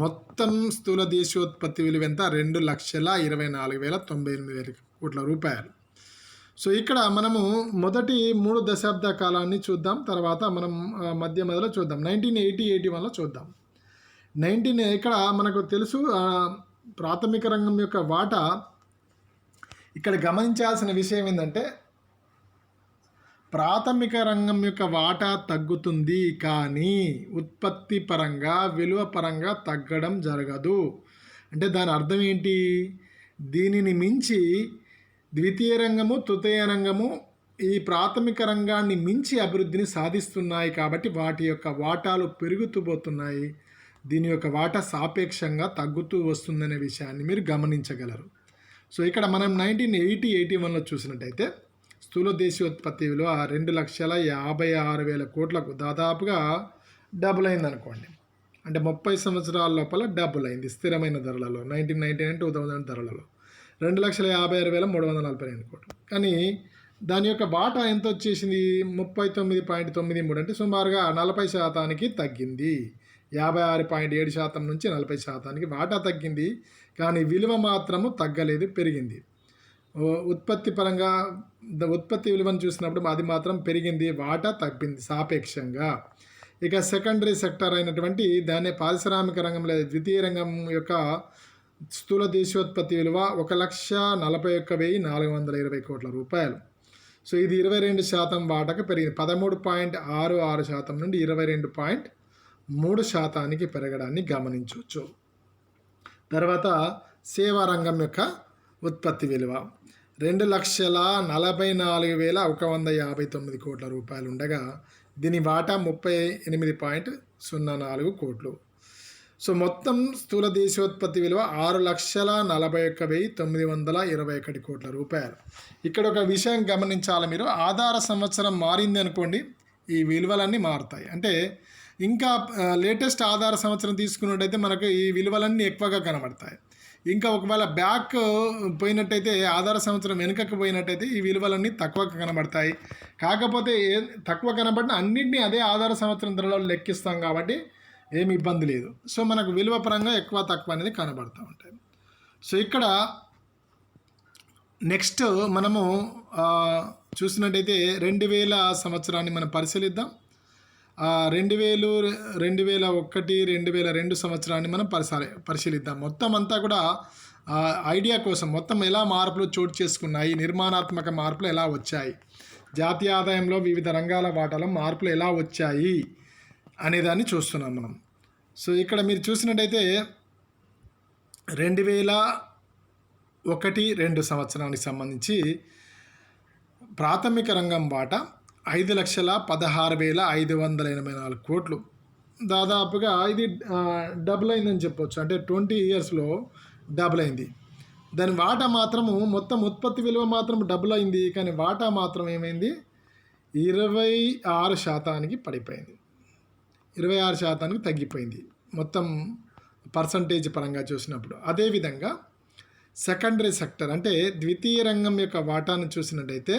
మొత్తం స్థూల దేశీయోత్పత్తి విలువ ఎంత? 2,24,098 కోట్ల రూపాయలు. సో ఇక్కడ మనము మొదటి 3 దశాబ్ద కాలాన్ని చూద్దాం. తర్వాత మనం మధ్యలో చూద్దాం. 1980-81లో చూద్దాం. ఇక్కడ మనకు తెలుసు ప్రాథమిక రంగం యొక్క వాటా. ఇక్కడ గమనించాల్సిన విషయం ఏంటంటే ప్రాథమిక రంగం యొక్క వాటా తగ్గుతుంది, కానీ ఉత్పత్తి పరంగా విలువ పరంగా తగ్గడం జరగదు. అంటే దాని అర్థం ఏంటి? దీనిని మించి ద్వితీయ రంగము, తృతీయ రంగము ఈ ప్రాథమిక రంగాన్ని మించి అభివృద్ధిని సాధిస్తున్నాయి, కాబట్టి వాటి యొక్క వాటాలు పెరుగుతూ పోతున్నాయి. దీని యొక్క వాటా సాపేక్షంగా తగ్గుతూ వస్తుందనే విషయాన్ని మీరు గమనించగలరు. సో ఇక్కడ మనం 1980-81లో చూసినట్టయితే స్థూల దేశీయోత్పత్తి విలువ 2,56,000 కోట్లకు దాదాపుగా డబుల్ అయింది అనుకోండి. అంటే 30 సంవత్సరాల లోపల డబుల్ అయింది స్థిరమైన ధరలలో. 1999-2000 ధరలలో 2,56,342 కోట్లు. కానీ దాని యొక్క వాటా ఎంత వచ్చేసింది? 39.93. అంటే సుమారుగా 40% తగ్గింది. 56.7% నుంచి 40% వాటా తగ్గింది, కానీ విలువ మాత్రము తగ్గలేదు, పెరిగింది. ఉత్పత్తి పరంగా ఉత్పత్తి విలువను చూసినప్పుడు అది మాత్రం పెరిగింది, వాటా తగ్గింది సాపేక్షంగా. ఇక సెకండరీ సెక్టర్ అయినటువంటి దాన్ని పారిశ్రామిక రంగం లేదా ద్వితీయ రంగం యొక్క స్థూల దేశీయోత్పత్తి విలువ 1,41,420 కోట్ల రూపాయలు. సో ఇది 22% వాటాకు పెరిగింది. 13.66% నుండి 22.3% పెరగడాన్ని గమనించవచ్చు. తర్వాత సేవా రంగం యొక్క ఉత్పత్తి విలువ 2,44,159 కోట్ల రూపాయలు ఉండగా దీని వాటా 38.04 కోట్లు. సో మొత్తం స్థూల దేశీయోత్పత్తి విలువ 6,41,921 కోట్ల రూపాయలు. ఇక్కడ ఒక విషయం గమనించాలి మీరు. ఆధార సంవత్సరం మారింది అనుకోండి, ఈ విలువలన్నీ మారుతాయి. అంటే ఇంకా లేటెస్ట్ ఆధార సంవత్సరం తీసుకున్నట్టయితే మనకు ఈ విలువలన్నీ ఎక్కువగా కనబడతాయి. ఇంకా ఒకవేళ బ్యాక్ పోయినట్టయితే, ఆధార సంవత్సరం వెనుకకు పోయినట్టయితే ఈ విలువలన్నీ తక్కువగా కనబడతాయి. కాకపోతే తక్కువ కనబడిన అన్నింటినీ అదే ఆధార సంవత్సరం ధరలో లెక్కిస్తాం కాబట్టి ఏమి ఇబ్బంది లేదు. సో మనకు విలువ పరంగా ఎక్కువ తక్కువ అనేది కనబడుతూ ఉంటాయి. సో ఇక్కడ నెక్స్ట్ మనము చూసినట్టయితే 2000 సంవత్సరాన్ని మనం పరిశీలిద్దాం. 2001, 2002 సంవత్సరాన్ని మనం పరిశీలిద్దాం. మొత్తం అంతా కూడా ఐడియా కోసం మొత్తం ఎలా మార్పులు చోటు చేసుకున్నాయి, నిర్మాణాత్మక మార్పులు ఎలా వచ్చాయి, జాతీయ ఆదాయంలో వివిధ రంగాల వాటాలో మార్పులు ఎలా వచ్చాయి అనేదాన్ని చూస్తున్నాం మనం. సో ఇక్కడ మీరు చూసినట్టయితే 2001-2 సంవత్సరానికి సంబంధించి ప్రాథమిక రంగం వాటా 5,16,584 కోట్లు. దాదాపుగా ఇది డబుల్ అయిందని చెప్పొచ్చు. అంటే 20 ఇయర్స్లో డబుల్ అయింది. దాని వాటా మాత్రము మొత్తం ఉత్పత్తి విలువ మాత్రం డబుల్ అయింది, కానీ వాటా మాత్రం ఏమైంది? 26% పడిపోయింది. 26% తగ్గిపోయింది మొత్తం పర్సంటేజ్ పరంగా చూసినప్పుడు. అదేవిధంగా సెకండరీ సెక్టర్ అంటే ద్వితీయ రంగం యొక్క వాటాను చూసినట్టయితే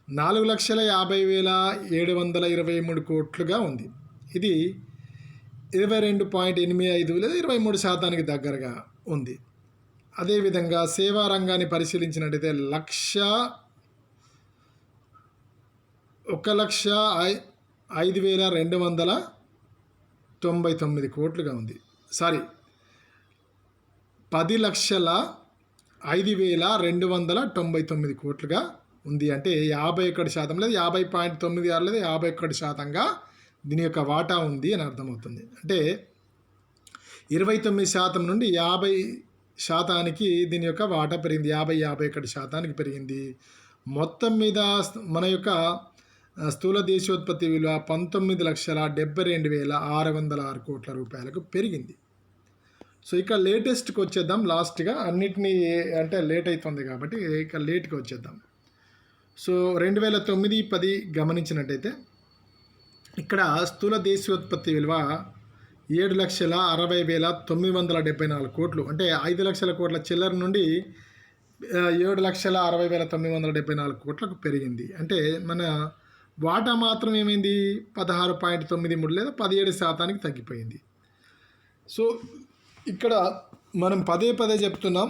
4,50,723 కోట్లుగా ఉంది. ఇది 22.85 లేదా 23% దగ్గరగా ఉంది. అదేవిధంగా సేవా రంగాన్ని పరిశీలించినట్టయితే 1,05,299 కోట్లుగా ఉంది. 10,05,299 కోట్లుగా ఉంది. అంటే 51% లేదా 50.96 లేదా 51%గా దీని యొక్క వాటా ఉంది అని అర్థమవుతుంది. అంటే 29% నుండి 50% దీని యొక్క వాటా పెరిగింది. 51% పెరిగింది. మొత్తం మీద మన యొక్క స్థూల దేశీయోత్పత్తి విలువ 19,72,606 కోట్ల రూపాయలకు పెరిగింది. సో ఇక లేటెస్ట్కి వచ్చేద్దాం. లాస్ట్గా అన్నిటినీ అంటే లేట్ అవుతుంది కాబట్టి ఇక లేట్కి వచ్చేద్దాం. సో 2009-10 గమనించినట్టయితే ఇక్కడ స్థూల దేశీయోత్పత్తి విలువ 7,60,974 కోట్లు, అంటే 5 లక్షల కోట్ల చిల్లర నుండి 7,60,974 కోట్లకు పెరిగింది. అంటే మన వాటా మాత్రం ఏమైంది, 16.93 లేదా 17% తగ్గిపోయింది. సో ఇక్కడ మనం పదే పదే చెప్తున్నాం,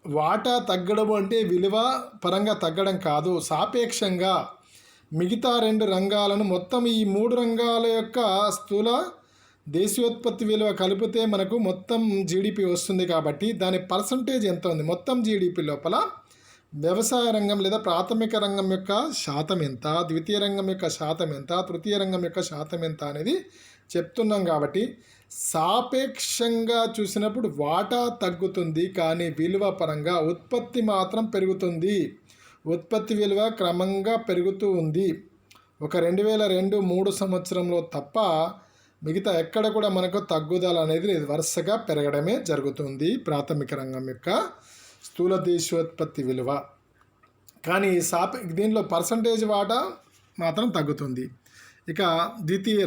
వాటా తగ్గడం అంటే విలువ పరంగా తగ్గడం కాదు, సాపేక్షంగా మిగతా 2 రంగాలను మొత్తం ఈ 3 రంగాల యొక్క స్థూల దేశీయోత్పత్తి విలువ కలిపితే మనకు మొత్తం జీడిపి వస్తుంది. కాబట్టి దాని పర్సంటేజ్ ఎంత ఉంది, మొత్తం జీడిపి లోపల వ్యవసాయ రంగం లేదా ప్రాథమిక రంగం యొక్క శాతం ఎంత, ద్వితీయ రంగం యొక్క శాతం ఎంత, తృతీయ రంగం యొక్క శాతం ఎంత అనేది చెప్తున్నాం. కాబట్టి సాపేక్షంగా చూసినప్పుడు వాటా తగ్గుతుంది, కానీ విలువ పరంగా ఉత్పత్తి మాత్రం పెరుగుతుంది. ఉత్పత్తి విలువ క్రమంగా పెరుగుతూ ఉంది. ఒక 2002-03 సంవత్సరంలో తప్ప మిగతా ఎక్కడ కూడా మనకు తగ్గుదల అనేది లేదు, వరుసగా పెరగడమే జరుగుతుంది ప్రాథమిక రంగం యొక్క స్థూల దేశీయోత్పత్తి విలువ. కానీ దీనిలో పర్సంటేజ్ వాటా మాత్రం తగ్గుతుంది. ఇక ద్వితీయ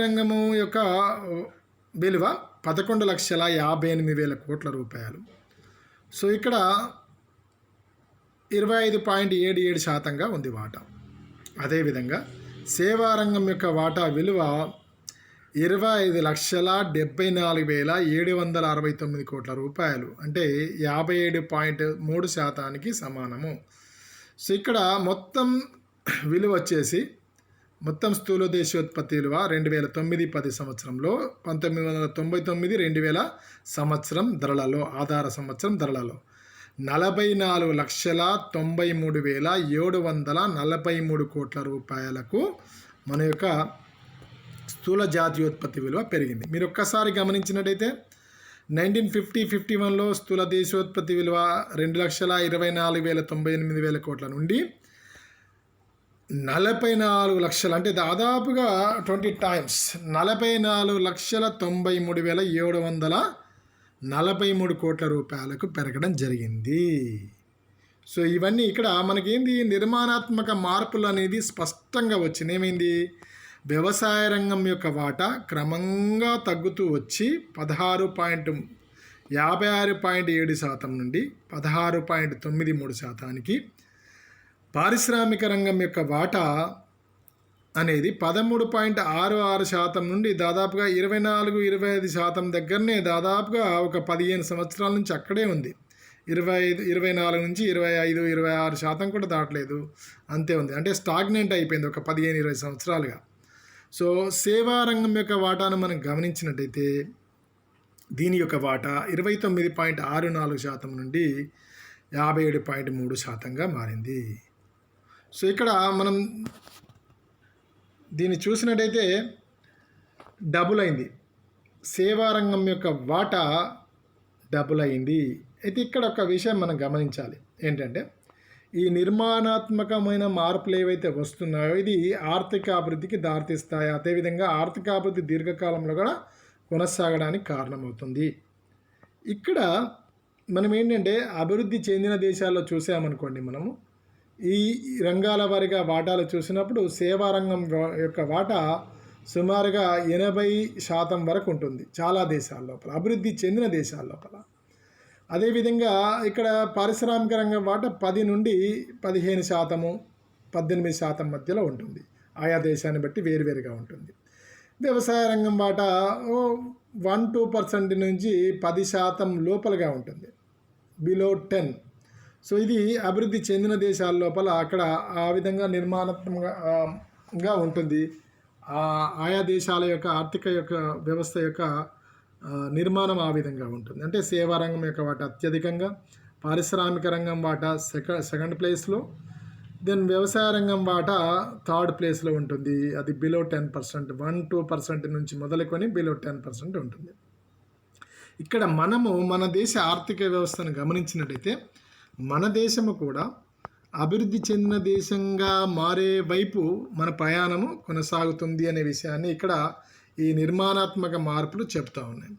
రంగము యొక్క విలువ 11,58,000 కోట్ల రూపాయలు. సో ఇక్కడ 25.77% ఉంది వాటా. అదేవిధంగా సేవారంగం యొక్క వాటా విలువ 25,74,769 కోట్ల రూపాయలు, అంటే 57.3% సమానము. సో ఇక్కడ మొత్తం విలువ వచ్చేసి మొత్తం స్థూల దేశీయోత్పత్తి విలువ 2009-10 సంవత్సరంలో 1999-2000 సంవత్సరం ధరలలో, ఆధార సంవత్సరం ధరలలో 44,93,743 కోట్ల రూపాయలకు మన యొక్క స్థూల జాతీయోత్పత్తి విలువ పెరిగింది. మీరు ఒక్కసారి గమనించినట్టయితే 1950-51లో స్థూల దేశీయోత్పత్తి విలువ 2,24,98,000 కోట్ల నుండి 44 లక్షలు, అంటే దాదాపుగా 20 టైమ్స్ 44,93,743 కోట్ల రూపాయలకు పెరగడం జరిగింది. సో ఇవన్నీ ఇక్కడ మనకేంది, నిర్మాణాత్మక మార్పులు అనేది స్పష్టంగా వచ్చింది. ఏమైంది, వ్యవసాయ రంగం యొక్క వాటా క్రమంగా తగ్గుతూ వచ్చి 56.7% నుండి 16.93%, పారిశ్రామిక రంగం యొక్క వాటా అనేది 13.66% నుండి దాదాపుగా 24-25% దగ్గరనే, దాదాపుగా ఒక 15 సంవత్సరాల నుంచి అక్కడే ఉంది. 24 నుంచి 25-26% కూడా దాటలేదు, అంతే ఉంది. అంటే స్టాగ్నెంట్ అయిపోయింది ఒక 15-20 సంవత్సరాలుగా. సో సేవా రంగం యొక్క వాటాను మనం గమనించినట్టయితే దీని యొక్క వాటా 29.64% నుండి 57.3%గా మారింది. సో ఇక్కడ మనం దీన్ని చూసినట్టయితే డబుల్ అయింది, సేవారంగం యొక్క వాటా డబుల్ అయింది. అయితే ఇక్కడ ఒక విషయం మనం గమనించాలి, ఏంటంటే ఈ నిర్మాణాత్మకమైన మార్పులు ఏవైతే వస్తున్నాయో ఇది ఆర్థిక అభివృద్ధికి దారితీస్తాయి. అదేవిధంగా ఆర్థిక అభివృద్ధి దీర్ఘకాలంలో కూడా కొనసాగడానికి కారణమవుతుంది. ఇక్కడ మనం ఏంటంటే అభివృద్ధి చెందిన దేశాల్లో చూసామనుకోండి, మనము ఈ రంగాల వారిగా వాటాలు చూసినప్పుడు సేవా రంగం యొక్క వాటా సుమారుగా 80% వరకు ఉంటుంది చాలా దేశాల లోపల, అభివృద్ధి చెందిన దేశాల లోపల. అదేవిధంగా ఇక్కడ పారిశ్రామిక రంగం వాటా 10 నుండి 15%, 18% మధ్యలో ఉంటుంది. ఆయా దేశాన్ని బట్టి వేరువేరుగా ఉంటుంది. వ్యవసాయ రంగం వాటా 1-2% నుంచి 10% లోపలగా ఉంటుంది, బిలో 10. సో ఇది అభివృద్ధి చెందిన దేశాల లోపల అక్కడ ఆ విధంగా నిర్మాణాత్మకంగా ఉంటుంది. ఆయా దేశాల యొక్క ఆర్థిక యొక్క వ్యవస్థ యొక్క నిర్మాణం ఆ విధంగా ఉంటుంది. అంటే సేవా రంగం యొక్క వాటా అత్యధికంగా, పారిశ్రామిక రంగం వాటా సెకండ్ ప్లేస్లో, దెన్ వ్యవసాయ రంగం వాటా థర్డ్ ప్లేస్లో ఉంటుంది. అది బిలో 10%, 1-2% నుంచి మొదలుకొని బిలో 10% ఉంటుంది. ఇక్కడ మనము మన దేశ ఆర్థిక వ్యవస్థను గమనించినట్టయితే మన దేశము కూడా అభివృద్ధి చెందిన దేశంగా మారే వైపు మన ప్రయాణము కొనసాగుతుంది అనే విషయాన్ని ఇక్కడ ఈ నిర్మాణాత్మక మార్పులు చెప్తా ఉన్నాయి.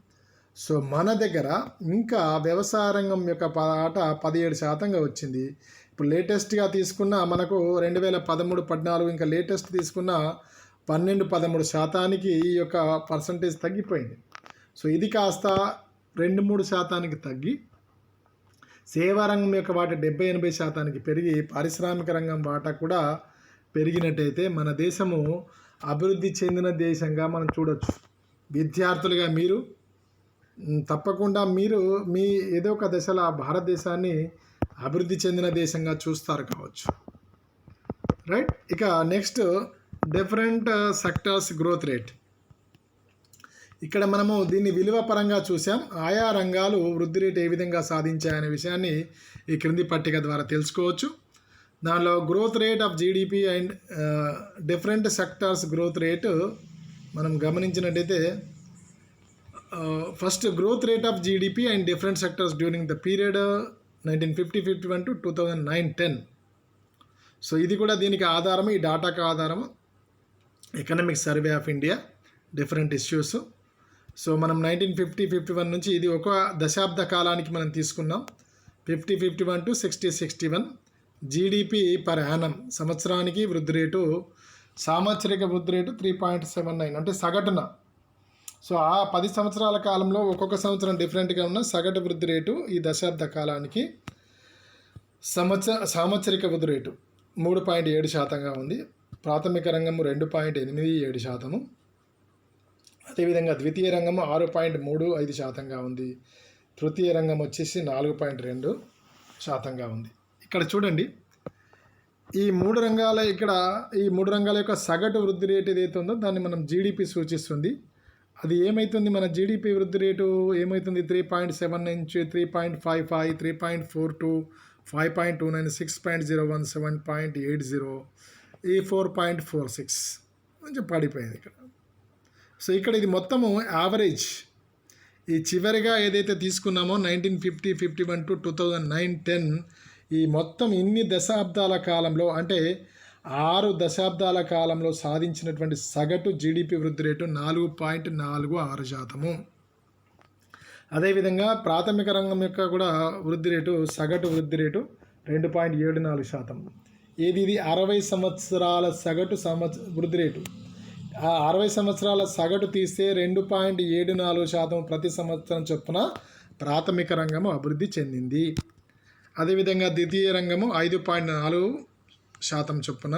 సో మన దగ్గర ఇంకా వ్యవసాయ రంగం యొక్క పాట 17% వచ్చింది. ఇప్పుడు లేటెస్ట్గా తీసుకున్న మనకు 2013-14 ఇంకా లేటెస్ట్ తీసుకున్న 12-13% ఈ యొక్క పర్సంటేజ్ తగ్గిపోయింది. సో ఇది కాస్త 2-3% తగ్గి సేవా రంగం యొక్క వాటా 70-80% పెరిగి పారిశ్రామిక రంగం వాటా కూడా పెరిగినట్టయితే మన దేశము అభివృద్ధి చెందిన దేశంగా మనం చూడొచ్చు. విద్యార్థులుగా మీరు తప్పకుండా మీరు మీ ఏదో ఒక దశలో భారతదేశాన్ని అభివృద్ధి చెందిన దేశంగా చూస్తారు కావచ్చు, రైట్. ఇక next different sectors growth rate. ఇక్కడ మనము దీన్ని విలువ పరంగా చూసాం. ఆయా రంగాలు వృద్ధి రేటు ఏ విధంగా సాధించాయనే విషయాన్ని ఈ క్రింది పట్టిక ద్వారా తెలుసుకోవచ్చు. దానిలో growth rate of GDP and different sectors growth rate మనం గమనించినట్టయితే first growth rate of GDP and different sectors during the period 1950-51 to 2009-10. So ఇది కూడా దీనికి ఆధారం, ఈ డాటాకు ఆధారం economic survey of India different issues. So మనం 1950-51 నుంచి ఇది ఒక దశాబ్ద కాలానికి మనం తీసుకున్నాం. 50-51 to 60-61 జీడిపి పర్ యానం సంవత్సరానికి వృద్ధి రేటు, సాంవత్సరిక వృద్ధి రేటు 3.79 అంటే సగటున. సో ఆ 10 సంవత్సరాల కాలంలో ఒక్కొక్క సంవత్సరం డిఫరెంట్గా ఉన్న సగటు వృద్ధి రేటు ఈ దశాబ్ద కాలానికి సాంవత్సరిక వృద్ధి రేటు 3.7% ఉంది. ప్రాథమిక రంగము 2.87%, అదేవిధంగా ద్వితీయ రంగము 6.35% ఉంది. తృతీయ రంగం వచ్చేసి 4.2% ఉంది. ఇక్కడ చూడండి ఈ మూడు రంగాల యొక్క సగటు వృద్ధి రేటు ఏదైతే ఉందో దాన్ని మనం జీడిపి సూచిస్తుంది. అది ఏమవుతుంది, మన జీడిపి వృద్ధి రేటు ఏమవుతుంది, 3.7 నుంచి 3.55, 3.42, 5.29, 6.01, 7.80, ఈ 4.46 కొంచెం పడిపోయింది ఇక్కడ. సో ఇక్కడ ఇది మొత్తము యావరేజ్. ఈ చివరిగా ఏదైతే తీసుకున్నామో 1950-51 to 2009-10 ఈ మొత్తం ఇన్ని దశాబ్దాల కాలంలో అంటే 6 దశాబ్దాల కాలంలో సాధించినటువంటి సగటు జీడిపి వృద్ధి రేటు 4.46%. అదేవిధంగా ప్రాథమిక రంగం యొక్క కూడా వృద్ధి రేటు, సగటు వృద్ధి రేటు 2.74%. ఇది 60 సంవత్సరాల సగటు వృద్ధి రేటు. ఆ 60 సంవత్సరాల సగటు తీస్తే 2.74% ప్రతి సంవత్సరం చొప్పున ప్రాథమిక రంగము అభివృద్ధి చెందింది. అదేవిధంగా ద్వితీయ రంగము 5.4% చొప్పున,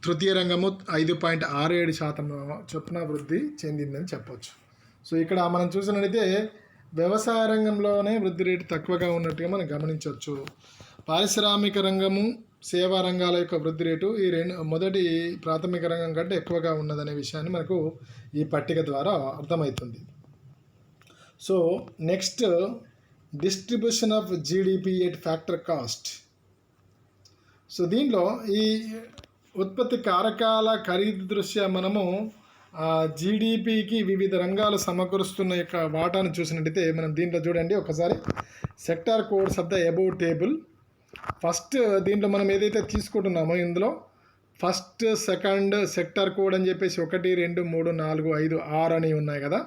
తృతీయ రంగము 5.67% చొప్పున వృద్ధి చెందిందని చెప్పవచ్చు. సో ఇక్కడ మనం చూసినట్లయితే వ్యవసాయ రంగంలోనే వృద్ధి రేటు తక్కువగా ఉన్నట్టుగా మనం గమనించవచ్చు. పారిశ్రామిక రంగము, సేవా రంగాల యొక్క వృద్ధి రేటు ఈ మొదటి ప్రాథమిక రంగం కంటే ఎక్కువగా ఉన్నదనే విషయాన్ని మనకు ఈ పట్టిక ద్వారా అర్థమవుతుంది. So next distribution of GDP at factor cost. So దీనిలో ఈ ఉత్పత్తి కారకాల ఖరీదు దృష్ట్యా మనము జీడిపికి వివిధ రంగాలు సమకూరుస్తున్న యొక్క వాటాను చూసినట్టయితే మనం దీంట్లో చూడండి ఒకసారి sector codes of the above table. First దీంట్లో మనం ఏదైతే తీసుకుంటున్నామో ఇందులో ఫస్ట్, సెకండ్ సెక్టార్ కోడ్ అని చెప్పేసి 1, 2, 3, 4, 5, 6 అని ఉన్నాయి కదా.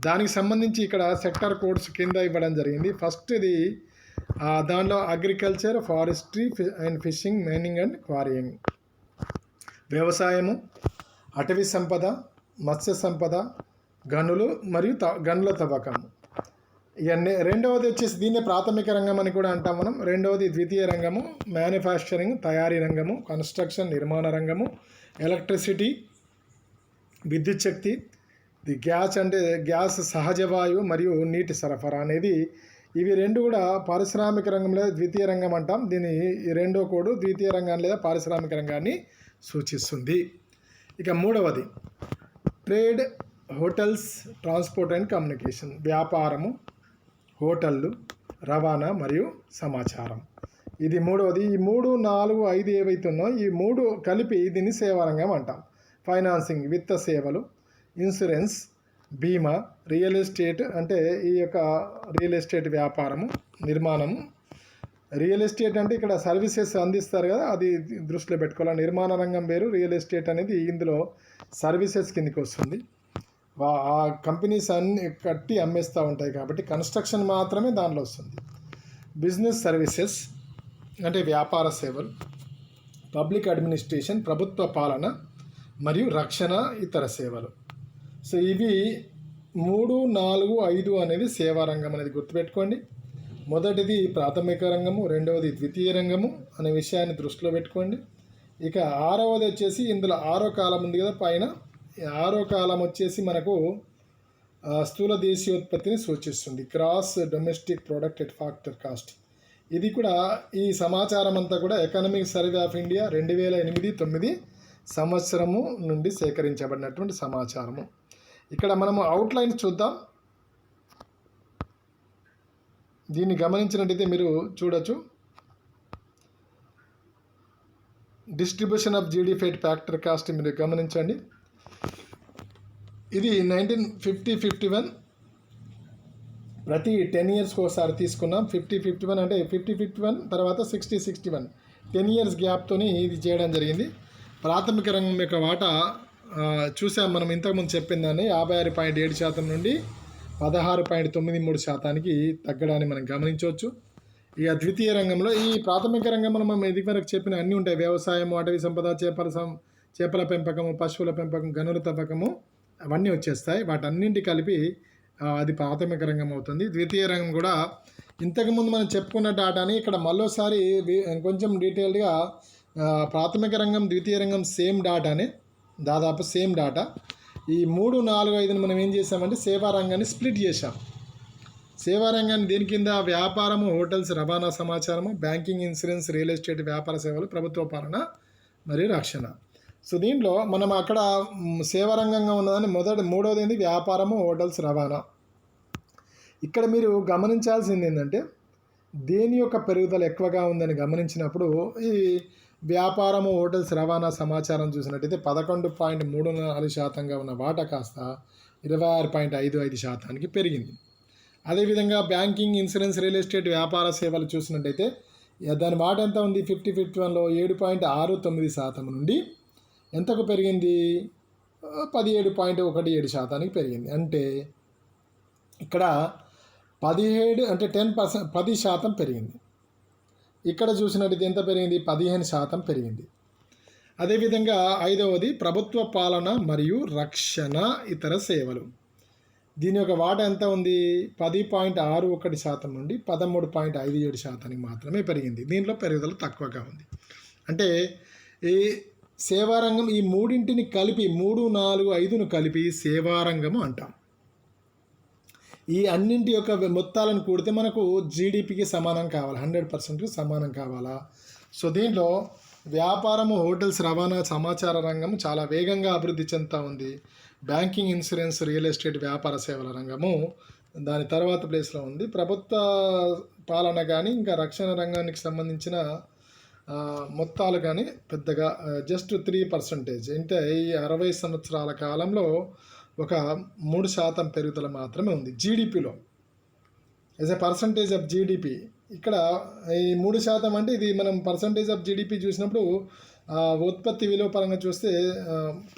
దానికి సంబంధించి ఇక్కడ సెక్టార్ కోడ్స్ కింద ఇవ్వడం జరిగింది. ఫస్ట్ ఇది దానిలో agriculture, forestry and fishing, mining and quarrying, వ్యవసాయము, అటవీ సంపద, మత్స్య సంపద, గనులు మరియు గనుల తవ్వకం. ఇవన్నీ. రెండవది వచ్చేసి దీన్నే ప్రాథమిక రంగం అని కూడా అంటాం మనం. రెండవది ద్వితీయ రంగము మ్యానుఫ్యాక్చరింగ్, తయారీ రంగము, కన్స్ట్రక్షన్ నిర్మాణ రంగము, ఎలక్ట్రిసిటీ విద్యుత్ శక్తి, ది గ్యాస్ సహజ వాయువు మరియు నీటి సరఫరా అనేది ఇవి రెండు కూడా పారిశ్రామిక రంగం లేదా ద్వితీయ రంగం అంటాం. దీని రెండో కోడ్ ద్వితీయ రంగాన్ని లేదా పారిశ్రామిక రంగాన్ని సూచిస్తుంది. ఇక మూడవది trade, hotels, transport and communication, వ్యాపారము, హోటళ్ళు, రవాణా మరియు సమాచారం. ఇది మూడవది. ఈ 3, 4, 5 ఏవైతే ఉన్నాయో ఈ 3 కలిపి దీన్ని సేవారంగం అంటాం. ఫైనాన్సింగ్, విత్త సేవలు, ఇన్సూరెన్స్, బీమా, రియల్ ఎస్టేట్ అంటే ఈ యొక్క రియల్ ఎస్టేట్ వ్యాపారము, నిర్మాణము. రియల్ ఎస్టేట్ అంటే ఇక్కడ సర్వీసెస్ అందిస్తారు కదా, అది దృష్టిలో పెట్టుకోవాలి. నిర్మాణ రంగం వేరు, రియల్ ఎస్టేట్ అనేది ఇందులో సర్వీసెస్ కిందకి వస్తుంది. ఆ కంపెనీస్ అన్ని కట్టి అమ్మేస్తూ ఉంటాయి కాబట్టి కన్స్ట్రక్షన్ మాత్రమే దానిలో వస్తుంది. బిజినెస్ సర్వీసెస్ అంటే వ్యాపార సేవలు, పబ్లిక్ అడ్మినిస్ట్రేషన్ ప్రభుత్వ పాలన మరియు రక్షణ, ఇతర సేవలు. సో ఇవి 3, 4, 5 అనేది సేవా రంగం అనేది గుర్తుపెట్టుకోండి. మొదటిది ప్రాథమిక రంగము, రెండవది ద్వితీయ రంగము అనే విషయాన్ని దృష్టిలో పెట్టుకోండి. ఇక ఆరవది వచ్చేసి ఇందులో 6వ కాలం ఉంది కదా పైన, 6వ కాలం వచ్చేసి మనకు స్థూల దేశీయోత్పత్తిని సూచిస్తుంది. Cross domestic product at factor cost. ఇది కూడా ఈ సమాచారం అంతా కూడా ఎకనామిక్ సర్వే ఆఫ్ ఇండియా 2008-9 సంవత్సరము నుండి సేకరించబడినటువంటి సమాచారము. ఇక్కడ మనము అవుట్లైన్ చూద్దాం. దీన్ని గమనించినట్టయితే మీరు చూడొచ్చు. Distribution of GDP at factor cost మీరు గమనించండి. ఇది 1950-51 ప్రతి 10 ఇయర్స్కి ఒకసారి తీసుకున్నాం. 50-51 అంటే 50-51 తర్వాత 60-61 10 ఇయర్స్ గ్యాప్తోని ఇది చేయడం జరిగింది. ప్రాథమిక రంగం యొక్క వాటా చూసాం మనం ఇంతకుముందు చెప్పిన దాన్ని 56.7% నుండి 16.93% తగ్గడాన్ని మనం గమనించవచ్చు. ఇక ద్వితీయ రంగంలో ఈ ప్రాథమిక రంగంలో మనం ఇదివరకు చెప్పిన అన్నీ ఉంటాయి. వ్యవసాయం, అటవీ సంపద, చేపల పెంపకము, పశువుల పెంపకం, గనుల తవ్వకము అవన్నీ వచ్చేస్తాయి. వాటన్నింటి కలిపి అది ప్రాథమిక రంగం అవుతుంది. ద్వితీయ రంగం కూడా ఇంతకుముందు మనం చెప్పుకున్న డాటాని ఇక్కడ మళ్ళీసారి కొంచెం డీటెయిల్డ్గా ప్రాథమిక రంగం, ద్వితీయ రంగం సేమ్ డాటానే, దాదాపు సేమ్ డాటా. ఈ 3, 4, 5ని మనం ఏం చేసామంటే సేవా రంగాన్ని స్ప్లిట్ చేసాం. సేవా రంగాన్ని దేని కింద? వ్యాపారము, హోటల్స్, రవాణా సమాచారము, బ్యాంకింగ్, ఇన్సూరెన్స్, రియల్ ఎస్టేట్, వ్యాపార సేవలు, ప్రభుత్వ పాలన మరియు రక్షణ. సో దీంట్లో మనం అక్కడ సేవా రంగంగా ఉన్నదాన్ని మూడవది ఏంటి? వ్యాపారము, హోటల్స్, రవాణా. ఇక్కడ మీరు గమనించాల్సింది ఏంటంటే దేని యొక్క పెరుగుదల ఎక్కువగా ఉందని గమనించినప్పుడు ఈ వ్యాపారము, హోటల్స్, రవాణా సమాచారం చూసినట్టయితే 11.34% ఉన్న వాటా కాస్త 26.55% పెరిగింది. అదేవిధంగా బ్యాంకింగ్, ఇన్సూరెన్స్, రియల్ ఎస్టేట్, వ్యాపార సేవలు చూసినట్టయితే దాని వాటా ఎంత ఉంది? 50-51లో 7.69% నుండి ఎంతకు పెరిగింది? 17.17% పెరిగింది. అంటే ఇక్కడ 10% పెరిగింది. ఇక్కడ చూసినట్టయితే ఎంత పెరిగింది? 15% పెరిగింది. అదేవిధంగా ఐదవది ప్రభుత్వ పాలన మరియు రక్షణ, ఇతర సేవలు. దీని యొక్క వాటా ఎంత ఉంది? 10.61% నుండి 13.57% మాత్రమే పెరిగింది. దీంట్లో పెరుగుదల తక్కువగా ఉంది. అంటే ఈ సేవారంగం ఈ మూడింటిని కలిపి 3, 4, 5ను కలిపి సేవారంగము అంటాం. ఈ అన్నింటి యొక్క మొత్తాలను కూడితే మనకు జీడిపికి సమానం కావాలి, 100%కి సమానం కావాలా. సో దీంట్లో వ్యాపారము, హోటల్స్, రవాణా సమాచార రంగము చాలా వేగంగా అభివృద్ధి చెందుతూ ఉంది. బ్యాంకింగ్, ఇన్సూరెన్స్, రియల్ ఎస్టేట్, వ్యాపార సేవల రంగము దాని తర్వాత ప్లేస్లో ఉంది. ప్రభుత్వ పాలన కానీ ఇంకా రక్షణ రంగానికి సంబంధించిన మొత్తాలు కానీ పెద్దగా జస్ట్ 3%. అంటే ఈ 60 సంవత్సరాల కాలంలో ఒక 3% పెరుగుదల మాత్రమే ఉంది జీడిపిలో as a percentage of GDP. ఇక్కడ ఈ 3% అంటే ఇది మనం పర్సంటేజ్ ఆఫ్ జీడిపి చూసినప్పుడు ఉత్పత్తి విలువ పరంగా చూస్తే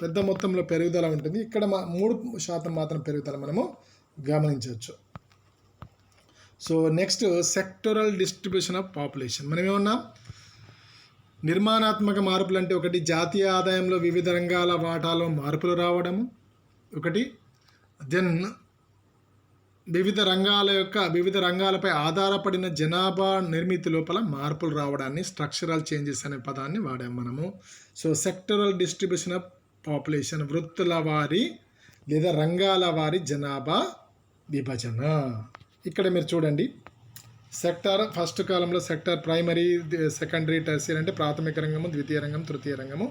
పెద్ద మొత్తంలో పెరుగుదల ఉంటుంది. ఇక్కడ 3% మాత్రం పెరుగుదల మనము గమనించవచ్చు. So next sectoral distribution of population. మనం ఏమన్నా నిర్మాణాత్మక మార్పులు అంటే ఒకటి జాతీయ ఆదాయంలో వివిధ రంగాల వాటాలో మార్పులు రావడము ఒకటి. దెన్ వివిధ రంగాలపై ఆధారపడిన జనాభా నిర్మితి లోపల మార్పులు రావడాన్ని స్ట్రక్చరల్ చేంజెస్ అనే పదాన్ని వాడాము మనము. So sectoral distribution of population, వృత్తుల వారి లేదా రంగాల వారి జనాభా విభజన. ఇక్కడ మీరు చూడండి సెక్టార్ ఫస్ట్ కాలంలో సెక్టార్ ప్రైమరీ, సెకండరీ, టెర్షియరీ అంటే ప్రాథమిక రంగము, ద్వితీయ రంగం, తృతీయ రంగము.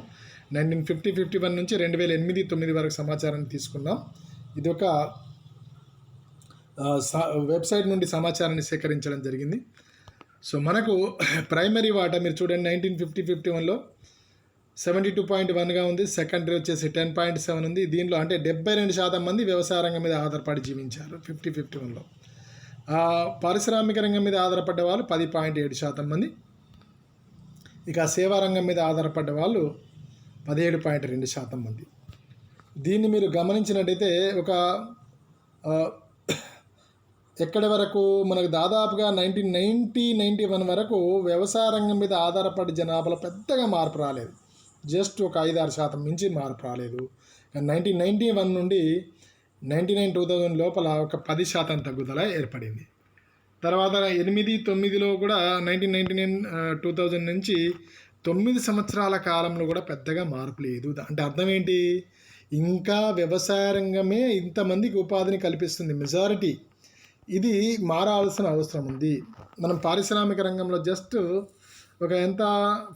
1950-51 నుంచి 2008-9 వరకు సమాచారాన్ని తీసుకున్నాం. ఇది ఒక వెబ్సైట్ నుండి సమాచారాన్ని సేకరించడం జరిగింది. సో మనకు ప్రైమరీ వాటా మీరు చూడండి 1950-51లో 72.1గా ఉంది. సెకండరీ వచ్చేసి 10.7 ఉంది. దీనిలో అంటే 72% మంది వ్యవసాయ రంగం మీద ఆధారపడి జీవించారు 50-51లో. పారిశ్రామిక రంగం మీద ఆధారపడ్డ వాళ్ళు 10.7% మంది. ఇక సేవా రంగం మీద ఆధారపడ్డ వాళ్ళు 17.2% మంది. దీన్ని మీరు గమనించినట్టయితే ఒక ఎక్కడి వరకు మనకు దాదాపుగా 1991 వరకు వ్యవసాయ రంగం మీద ఆధారపడి జనాభాలో పెద్దగా మార్పు రాలేదు. జస్ట్ ఒక 5-6% మించి మార్పు రాలేదు. 1991 నుండి 1999 లోపల ఒక 10% తగ్గుదల ఏర్పడింది. తర్వాత 8-9లో కూడా 1999-2000 నుంచి 9 సంవత్సరాల కాలంలో కూడా పెద్దగా మార్పు లేదు. అంటే అర్థం ఏంటి? ఇంకా వ్యవసాయ రంగమే ఇంతమందికి ఉపాధిని కల్పిస్తుంది మెజారిటీ. ఇది మారాల్సిన అవసరం ఉంది. మనం పారిశ్రామిక రంగంలో జస్ట్ ఒక ఎంత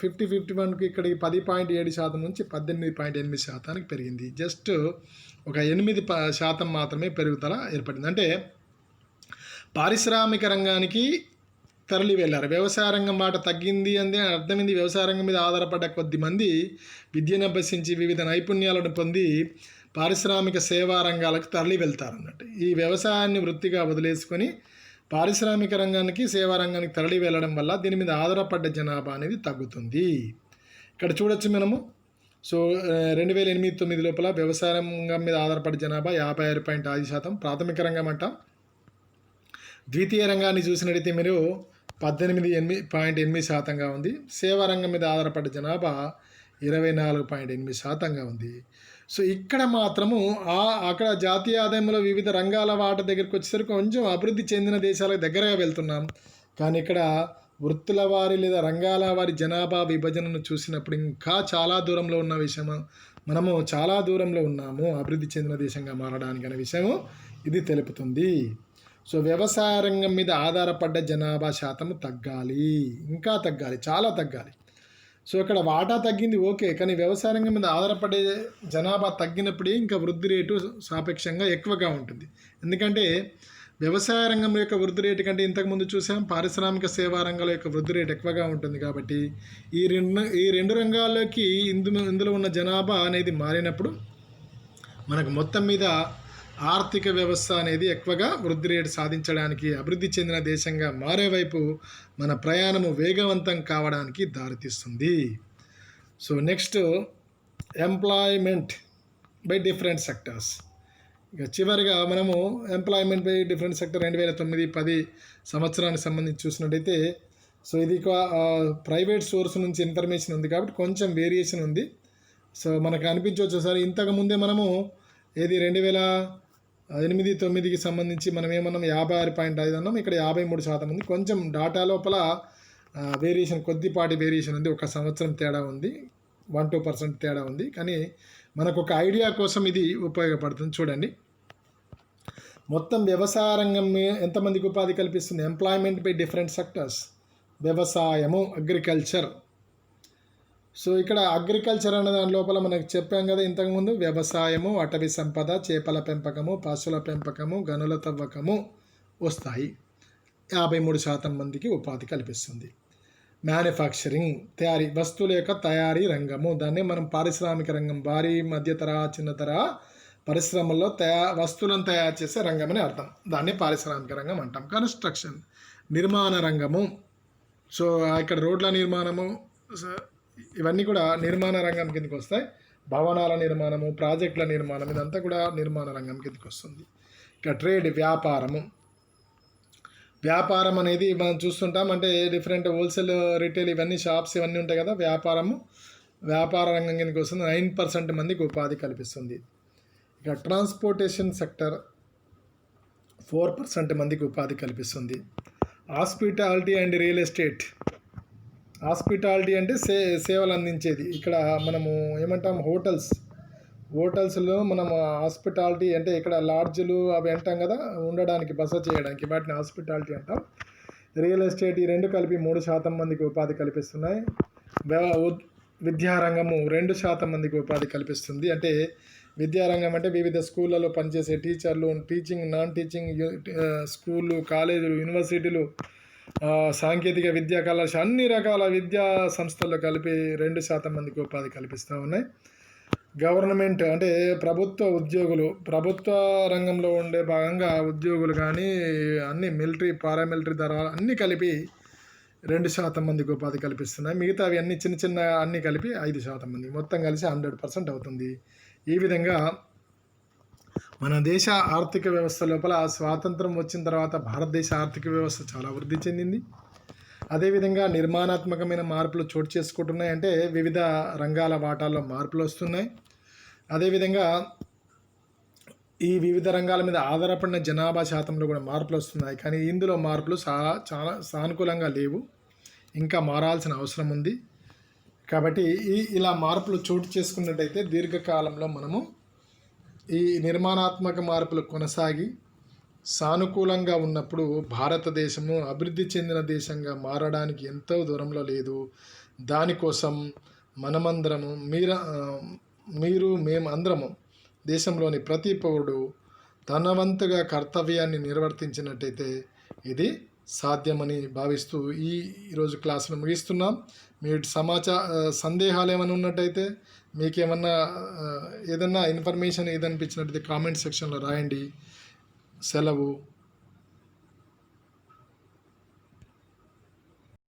50-51కి ఇక్కడికి 10.7% నుంచి 18.8% పెరిగింది. జస్ట్ ఒక 8% మాత్రమే పెరుగుదల ఏర్పడింది. అంటే పారిశ్రామిక రంగానికి తరలి వెళ్ళారు. వ్యవసాయ రంగం మాట తగ్గింది అంటే అర్థమైంది. వ్యవసాయ రంగం మీద ఆధారపడ్డ కొద్ది మంది విద్యను అభ్యసించి వివిధ నైపుణ్యాలను పొంది పారిశ్రామిక సేవా రంగాలకు తరలి వెళ్తారు అన్నట్టు. ఈ వ్యవసాయాన్ని వృత్తిగా వదిలేసుకొని పారిశ్రామిక రంగానికి సేవా రంగానికి తరలి వెళ్ళడం వల్ల దీని మీద ఆధారపడ్డ జనాభా అనేది తగ్గుతుంది. ఇక్కడ చూడొచ్చు మనము. సో 2008-9 లోపల వ్యవసాయ రంగం మీద ఆధారపడ్డ జనాభా 56.5%. ప్రాథమిక రంగం అంటాం. ద్వితీయ రంగాన్ని చూసినట్టయితే మీరు 18.8%గా ఉంది. సేవా రంగం మీద ఆధారపడ్డ జనాభా 24.8%గా ఉంది. సో ఇక్కడ మాత్రము అక్కడ జాతీయ ఆదాయంలో వివిధ రంగాల వాట దగ్గరికి వచ్చేసరికి కొంచెం అభివృద్ధి చెందిన దేశాలకు దగ్గరగా వెళ్తున్నాం. కానీ ఇక్కడ వృత్తుల వారి లేదా రంగాల వారి జనాభా విభజనను చూసినప్పుడు ఇంకా చాలా దూరంలో ఉన్న విషయం, మనము చాలా దూరంలో ఉన్నాము అభివృద్ధి చెందిన దేశంగా మారడానికి అనే విషయము ఇది తెలుపుతుంది. సో వ్యవసాయ రంగం మీద ఆధారపడ్డ జనాభా శాతం తగ్గాలి, ఇంకా తగ్గాలి, చాలా తగ్గాలి. సో ఇక్కడ వాటా తగ్గింది ఓకే, కానీ వ్యవసాయ రంగం మీద ఆధారపడే జనాభా తగ్గినప్పుడే ఇంకా వృద్ధి రేటు సాపేక్షంగా ఎక్కువగా ఉంటుంది. ఎందుకంటే వ్యవసాయ రంగం యొక్క వృద్ధి రేటు కంటే ఇంతకుముందు చూసాం పారిశ్రామిక సేవా రంగాల యొక్క వృద్ధి రేటు ఎక్కువగా ఉంటుంది. కాబట్టి ఈ రెండు రంగాల్లోకి ఇందులో ఉన్న జనాభా అనేది మారినప్పుడు మనకు మొత్తం మీద ఆర్థిక వ్యవస్థ అనేది ఎక్కువగా వృద్ధి రేటు సాధించడానికి అభివృద్ధి చెందిన దేశంగా మారే వైపు మన ప్రయాణము వేగవంతం కావడానికి దారితీస్తుంది. So next employment by different sectors. ఇక చివరిగా మనము ఎంప్లాయ్మెంట్ బై డిఫరెంట్ సెక్టర్ 2009-10 సంవత్సరానికి సంబంధించి చూసినట్టయితే సో ఇది ప్రైవేట్ సోర్స్ నుంచి ఇన్ఫర్మేషన్ ఉంది కాబట్టి కొంచెం వేరియేషన్ ఉంది. సో మనకు అనిపించవచ్చు సార్ ఇంతకుముందే మనము ఏది 2008-9కి సంబంధించి మనం ఏమన్నాం 56.5 అన్నాం, ఇక్కడ 53% ఉంది. కొంచెం డాటా లోపల వేరియేషన్ కొద్దిపాటి వేరియేషన్ ఉంది, ఒక సంవత్సరం తేడా ఉంది, 1-2% తేడా ఉంది. కానీ మనకు ఒక ఐడియా కోసం ఇది ఉపయోగపడుతుంది. చూడండి మొత్తం వ్యవసాయ రంగం ఎంతమందికి ఉపాధి కల్పిస్తుంది? ఎంప్లాయ్మెంట్ బై డిఫరెంట్ సెక్టర్స్, వ్యవసాయము, అగ్రికల్చర్. సో ఇక్కడ అగ్రికల్చర్ అనే దాని లోపల మనకు చెప్పాం కదా ఇంతకుముందు, వ్యవసాయము, అటవీ సంపద, చేపల పెంపకము, పశువుల పెంపకము, గనుల తవ్వకము వస్తాయి. 53% మందికి ఉపాధి కల్పిస్తుంది. మ్యానుఫ్యాక్చరింగ్, తయారీ, వస్తువుల యొక్క తయారీ రంగము, దాన్ని మనం పారిశ్రామిక రంగం, భారీ మధ్య తరహా చిన్న తరహా పరిశ్రమల్లో వస్తువులను తయారు చేసే రంగం అని అర్థం, దాన్ని పారిశ్రామిక రంగం అంటాం. కన్స్ట్రక్షన్, నిర్మాణ రంగము. సో ఇక్కడ రోడ్ల నిర్మాణము ఇవన్నీ కూడా నిర్మాణ రంగం కిందకి వస్తాయి. భవనాల నిర్మాణము, ప్రాజెక్టుల నిర్మాణం, ఇదంతా కూడా నిర్మాణ రంగం కిందకి వస్తుంది. ఇక ట్రేడ్, వ్యాపారము. వ్యాపారం అనేది మనం చూస్తుంటాం, అంటే డిఫరెంట్ హోల్సేల్, రిటైల్ ఇవన్నీ షాప్స్ ఇవన్నీ ఉంటాయి కదా. వ్యాపార రంగం కిందకి వస్తుంది. 9% మందికి ఉపాధి కల్పిస్తుంది. ఇక ట్రాన్స్పోర్టేషన్ సెక్టర్ 4% మందికి ఉపాధి కల్పిస్తుంది. Hospitality and real estate. Hospitality అంటే సేవలు అందించేది. ఇక్కడ మనము ఏమంటాం హోటల్స్లో మనం హాస్పిటాలిటీ అంటే ఇక్కడ లాడ్జ్లు అవి అంటాం కదా, ఉండడానికి బస చేయడానికి, వాటిని హాస్పిటాలిటీ అంటాం. రియల్ ఎస్టేట్ ఈ రెండు కలిపి 3% మందికి ఉపాధి కల్పిస్తున్నాయి. విద్యారంగము 2% మందికి ఉపాధి కల్పిస్తుంది. అంటే విద్యారంగం అంటే వివిధ స్కూళ్ళలో పనిచేసే టీచర్లు, టీచింగ్, నాన్ టీచింగ్ స్కూళ్ళు, కాలేజీలు, యూనివర్సిటీలు, సాంకేతిక విద్యా కళాశాల అన్ని రకాల విద్యా సంస్థల్లో కలిపి 2% మందికి ఉపాధి కల్పిస్తూ ఉన్నాయి. గవర్నమెంట్ అంటే ప్రభుత్వ ఉద్యోగులు, ప్రభుత్వ రంగంలో ఉండే భాగంగా ఉద్యోగులు కానీ అన్ని మిలిటరీ, పారామిలిటరీ దళాలు అన్నీ కలిపి 2% మందికి ఉపాధి కల్పిస్తున్నాయి. మిగతావి అన్ని చిన్న చిన్న అన్నీ కలిపి 5% మంది, మొత్తం కలిసి 100% అవుతుంది. ఈ విధంగా మన దేశ ఆర్థిక వ్యవస్థ లోపల స్వాతంత్రం వచ్చిన తర్వాత భారతదేశ ఆర్థిక వ్యవస్థ చాలా వృద్ధి చెందింది. అదేవిధంగా నిర్మాణాత్మకమైన మార్పులు చోటు చేసుకుంటున్నాయి. అంటే వివిధ రంగాల వాటాల్లో మార్పులు వస్తున్నాయి. అదేవిధంగా ఈ వివిధ రంగాల మీద ఆధారపడిన జనాభా శాతంలో కూడా మార్పులు వస్తున్నాయి. కానీ ఇందులో మార్పులు చాలా సానుకూలంగా లేవు, ఇంకా మారాల్సిన అవసరం ఉంది. కాబట్టి ఇలా మార్పులు చోటు చేసుకున్నట్టయితే దీర్ఘకాలంలో మనము ఈ నిర్మాణాత్మక మార్పులు కొనసాగి సానుకూలంగా ఉన్నప్పుడు భారతదేశము అభివృద్ధి చెందిన దేశంగా మారడానికి ఎంతో దూరంలో లేదు. దానికోసం మనమందరము మీరు మేము అందరము దేశంలోని ప్రతి పౌరుడు తన వంతుగా కర్తవ్యాన్ని నిర్వర్తించినట్టయితే ఇది సాధ్యమని భావిస్తూ ఈరోజు క్లాసును ముగిస్తున్నాం. మీ సందేహాలు ఏమైనా ఉన్నట్టయితే, మీకేమన్నా ఏదన్నా ఇన్ఫర్మేషన్ ఏదనిపించినట్టయితే కామెంట్ సెక్షన్లో రాయండి. సెలవు.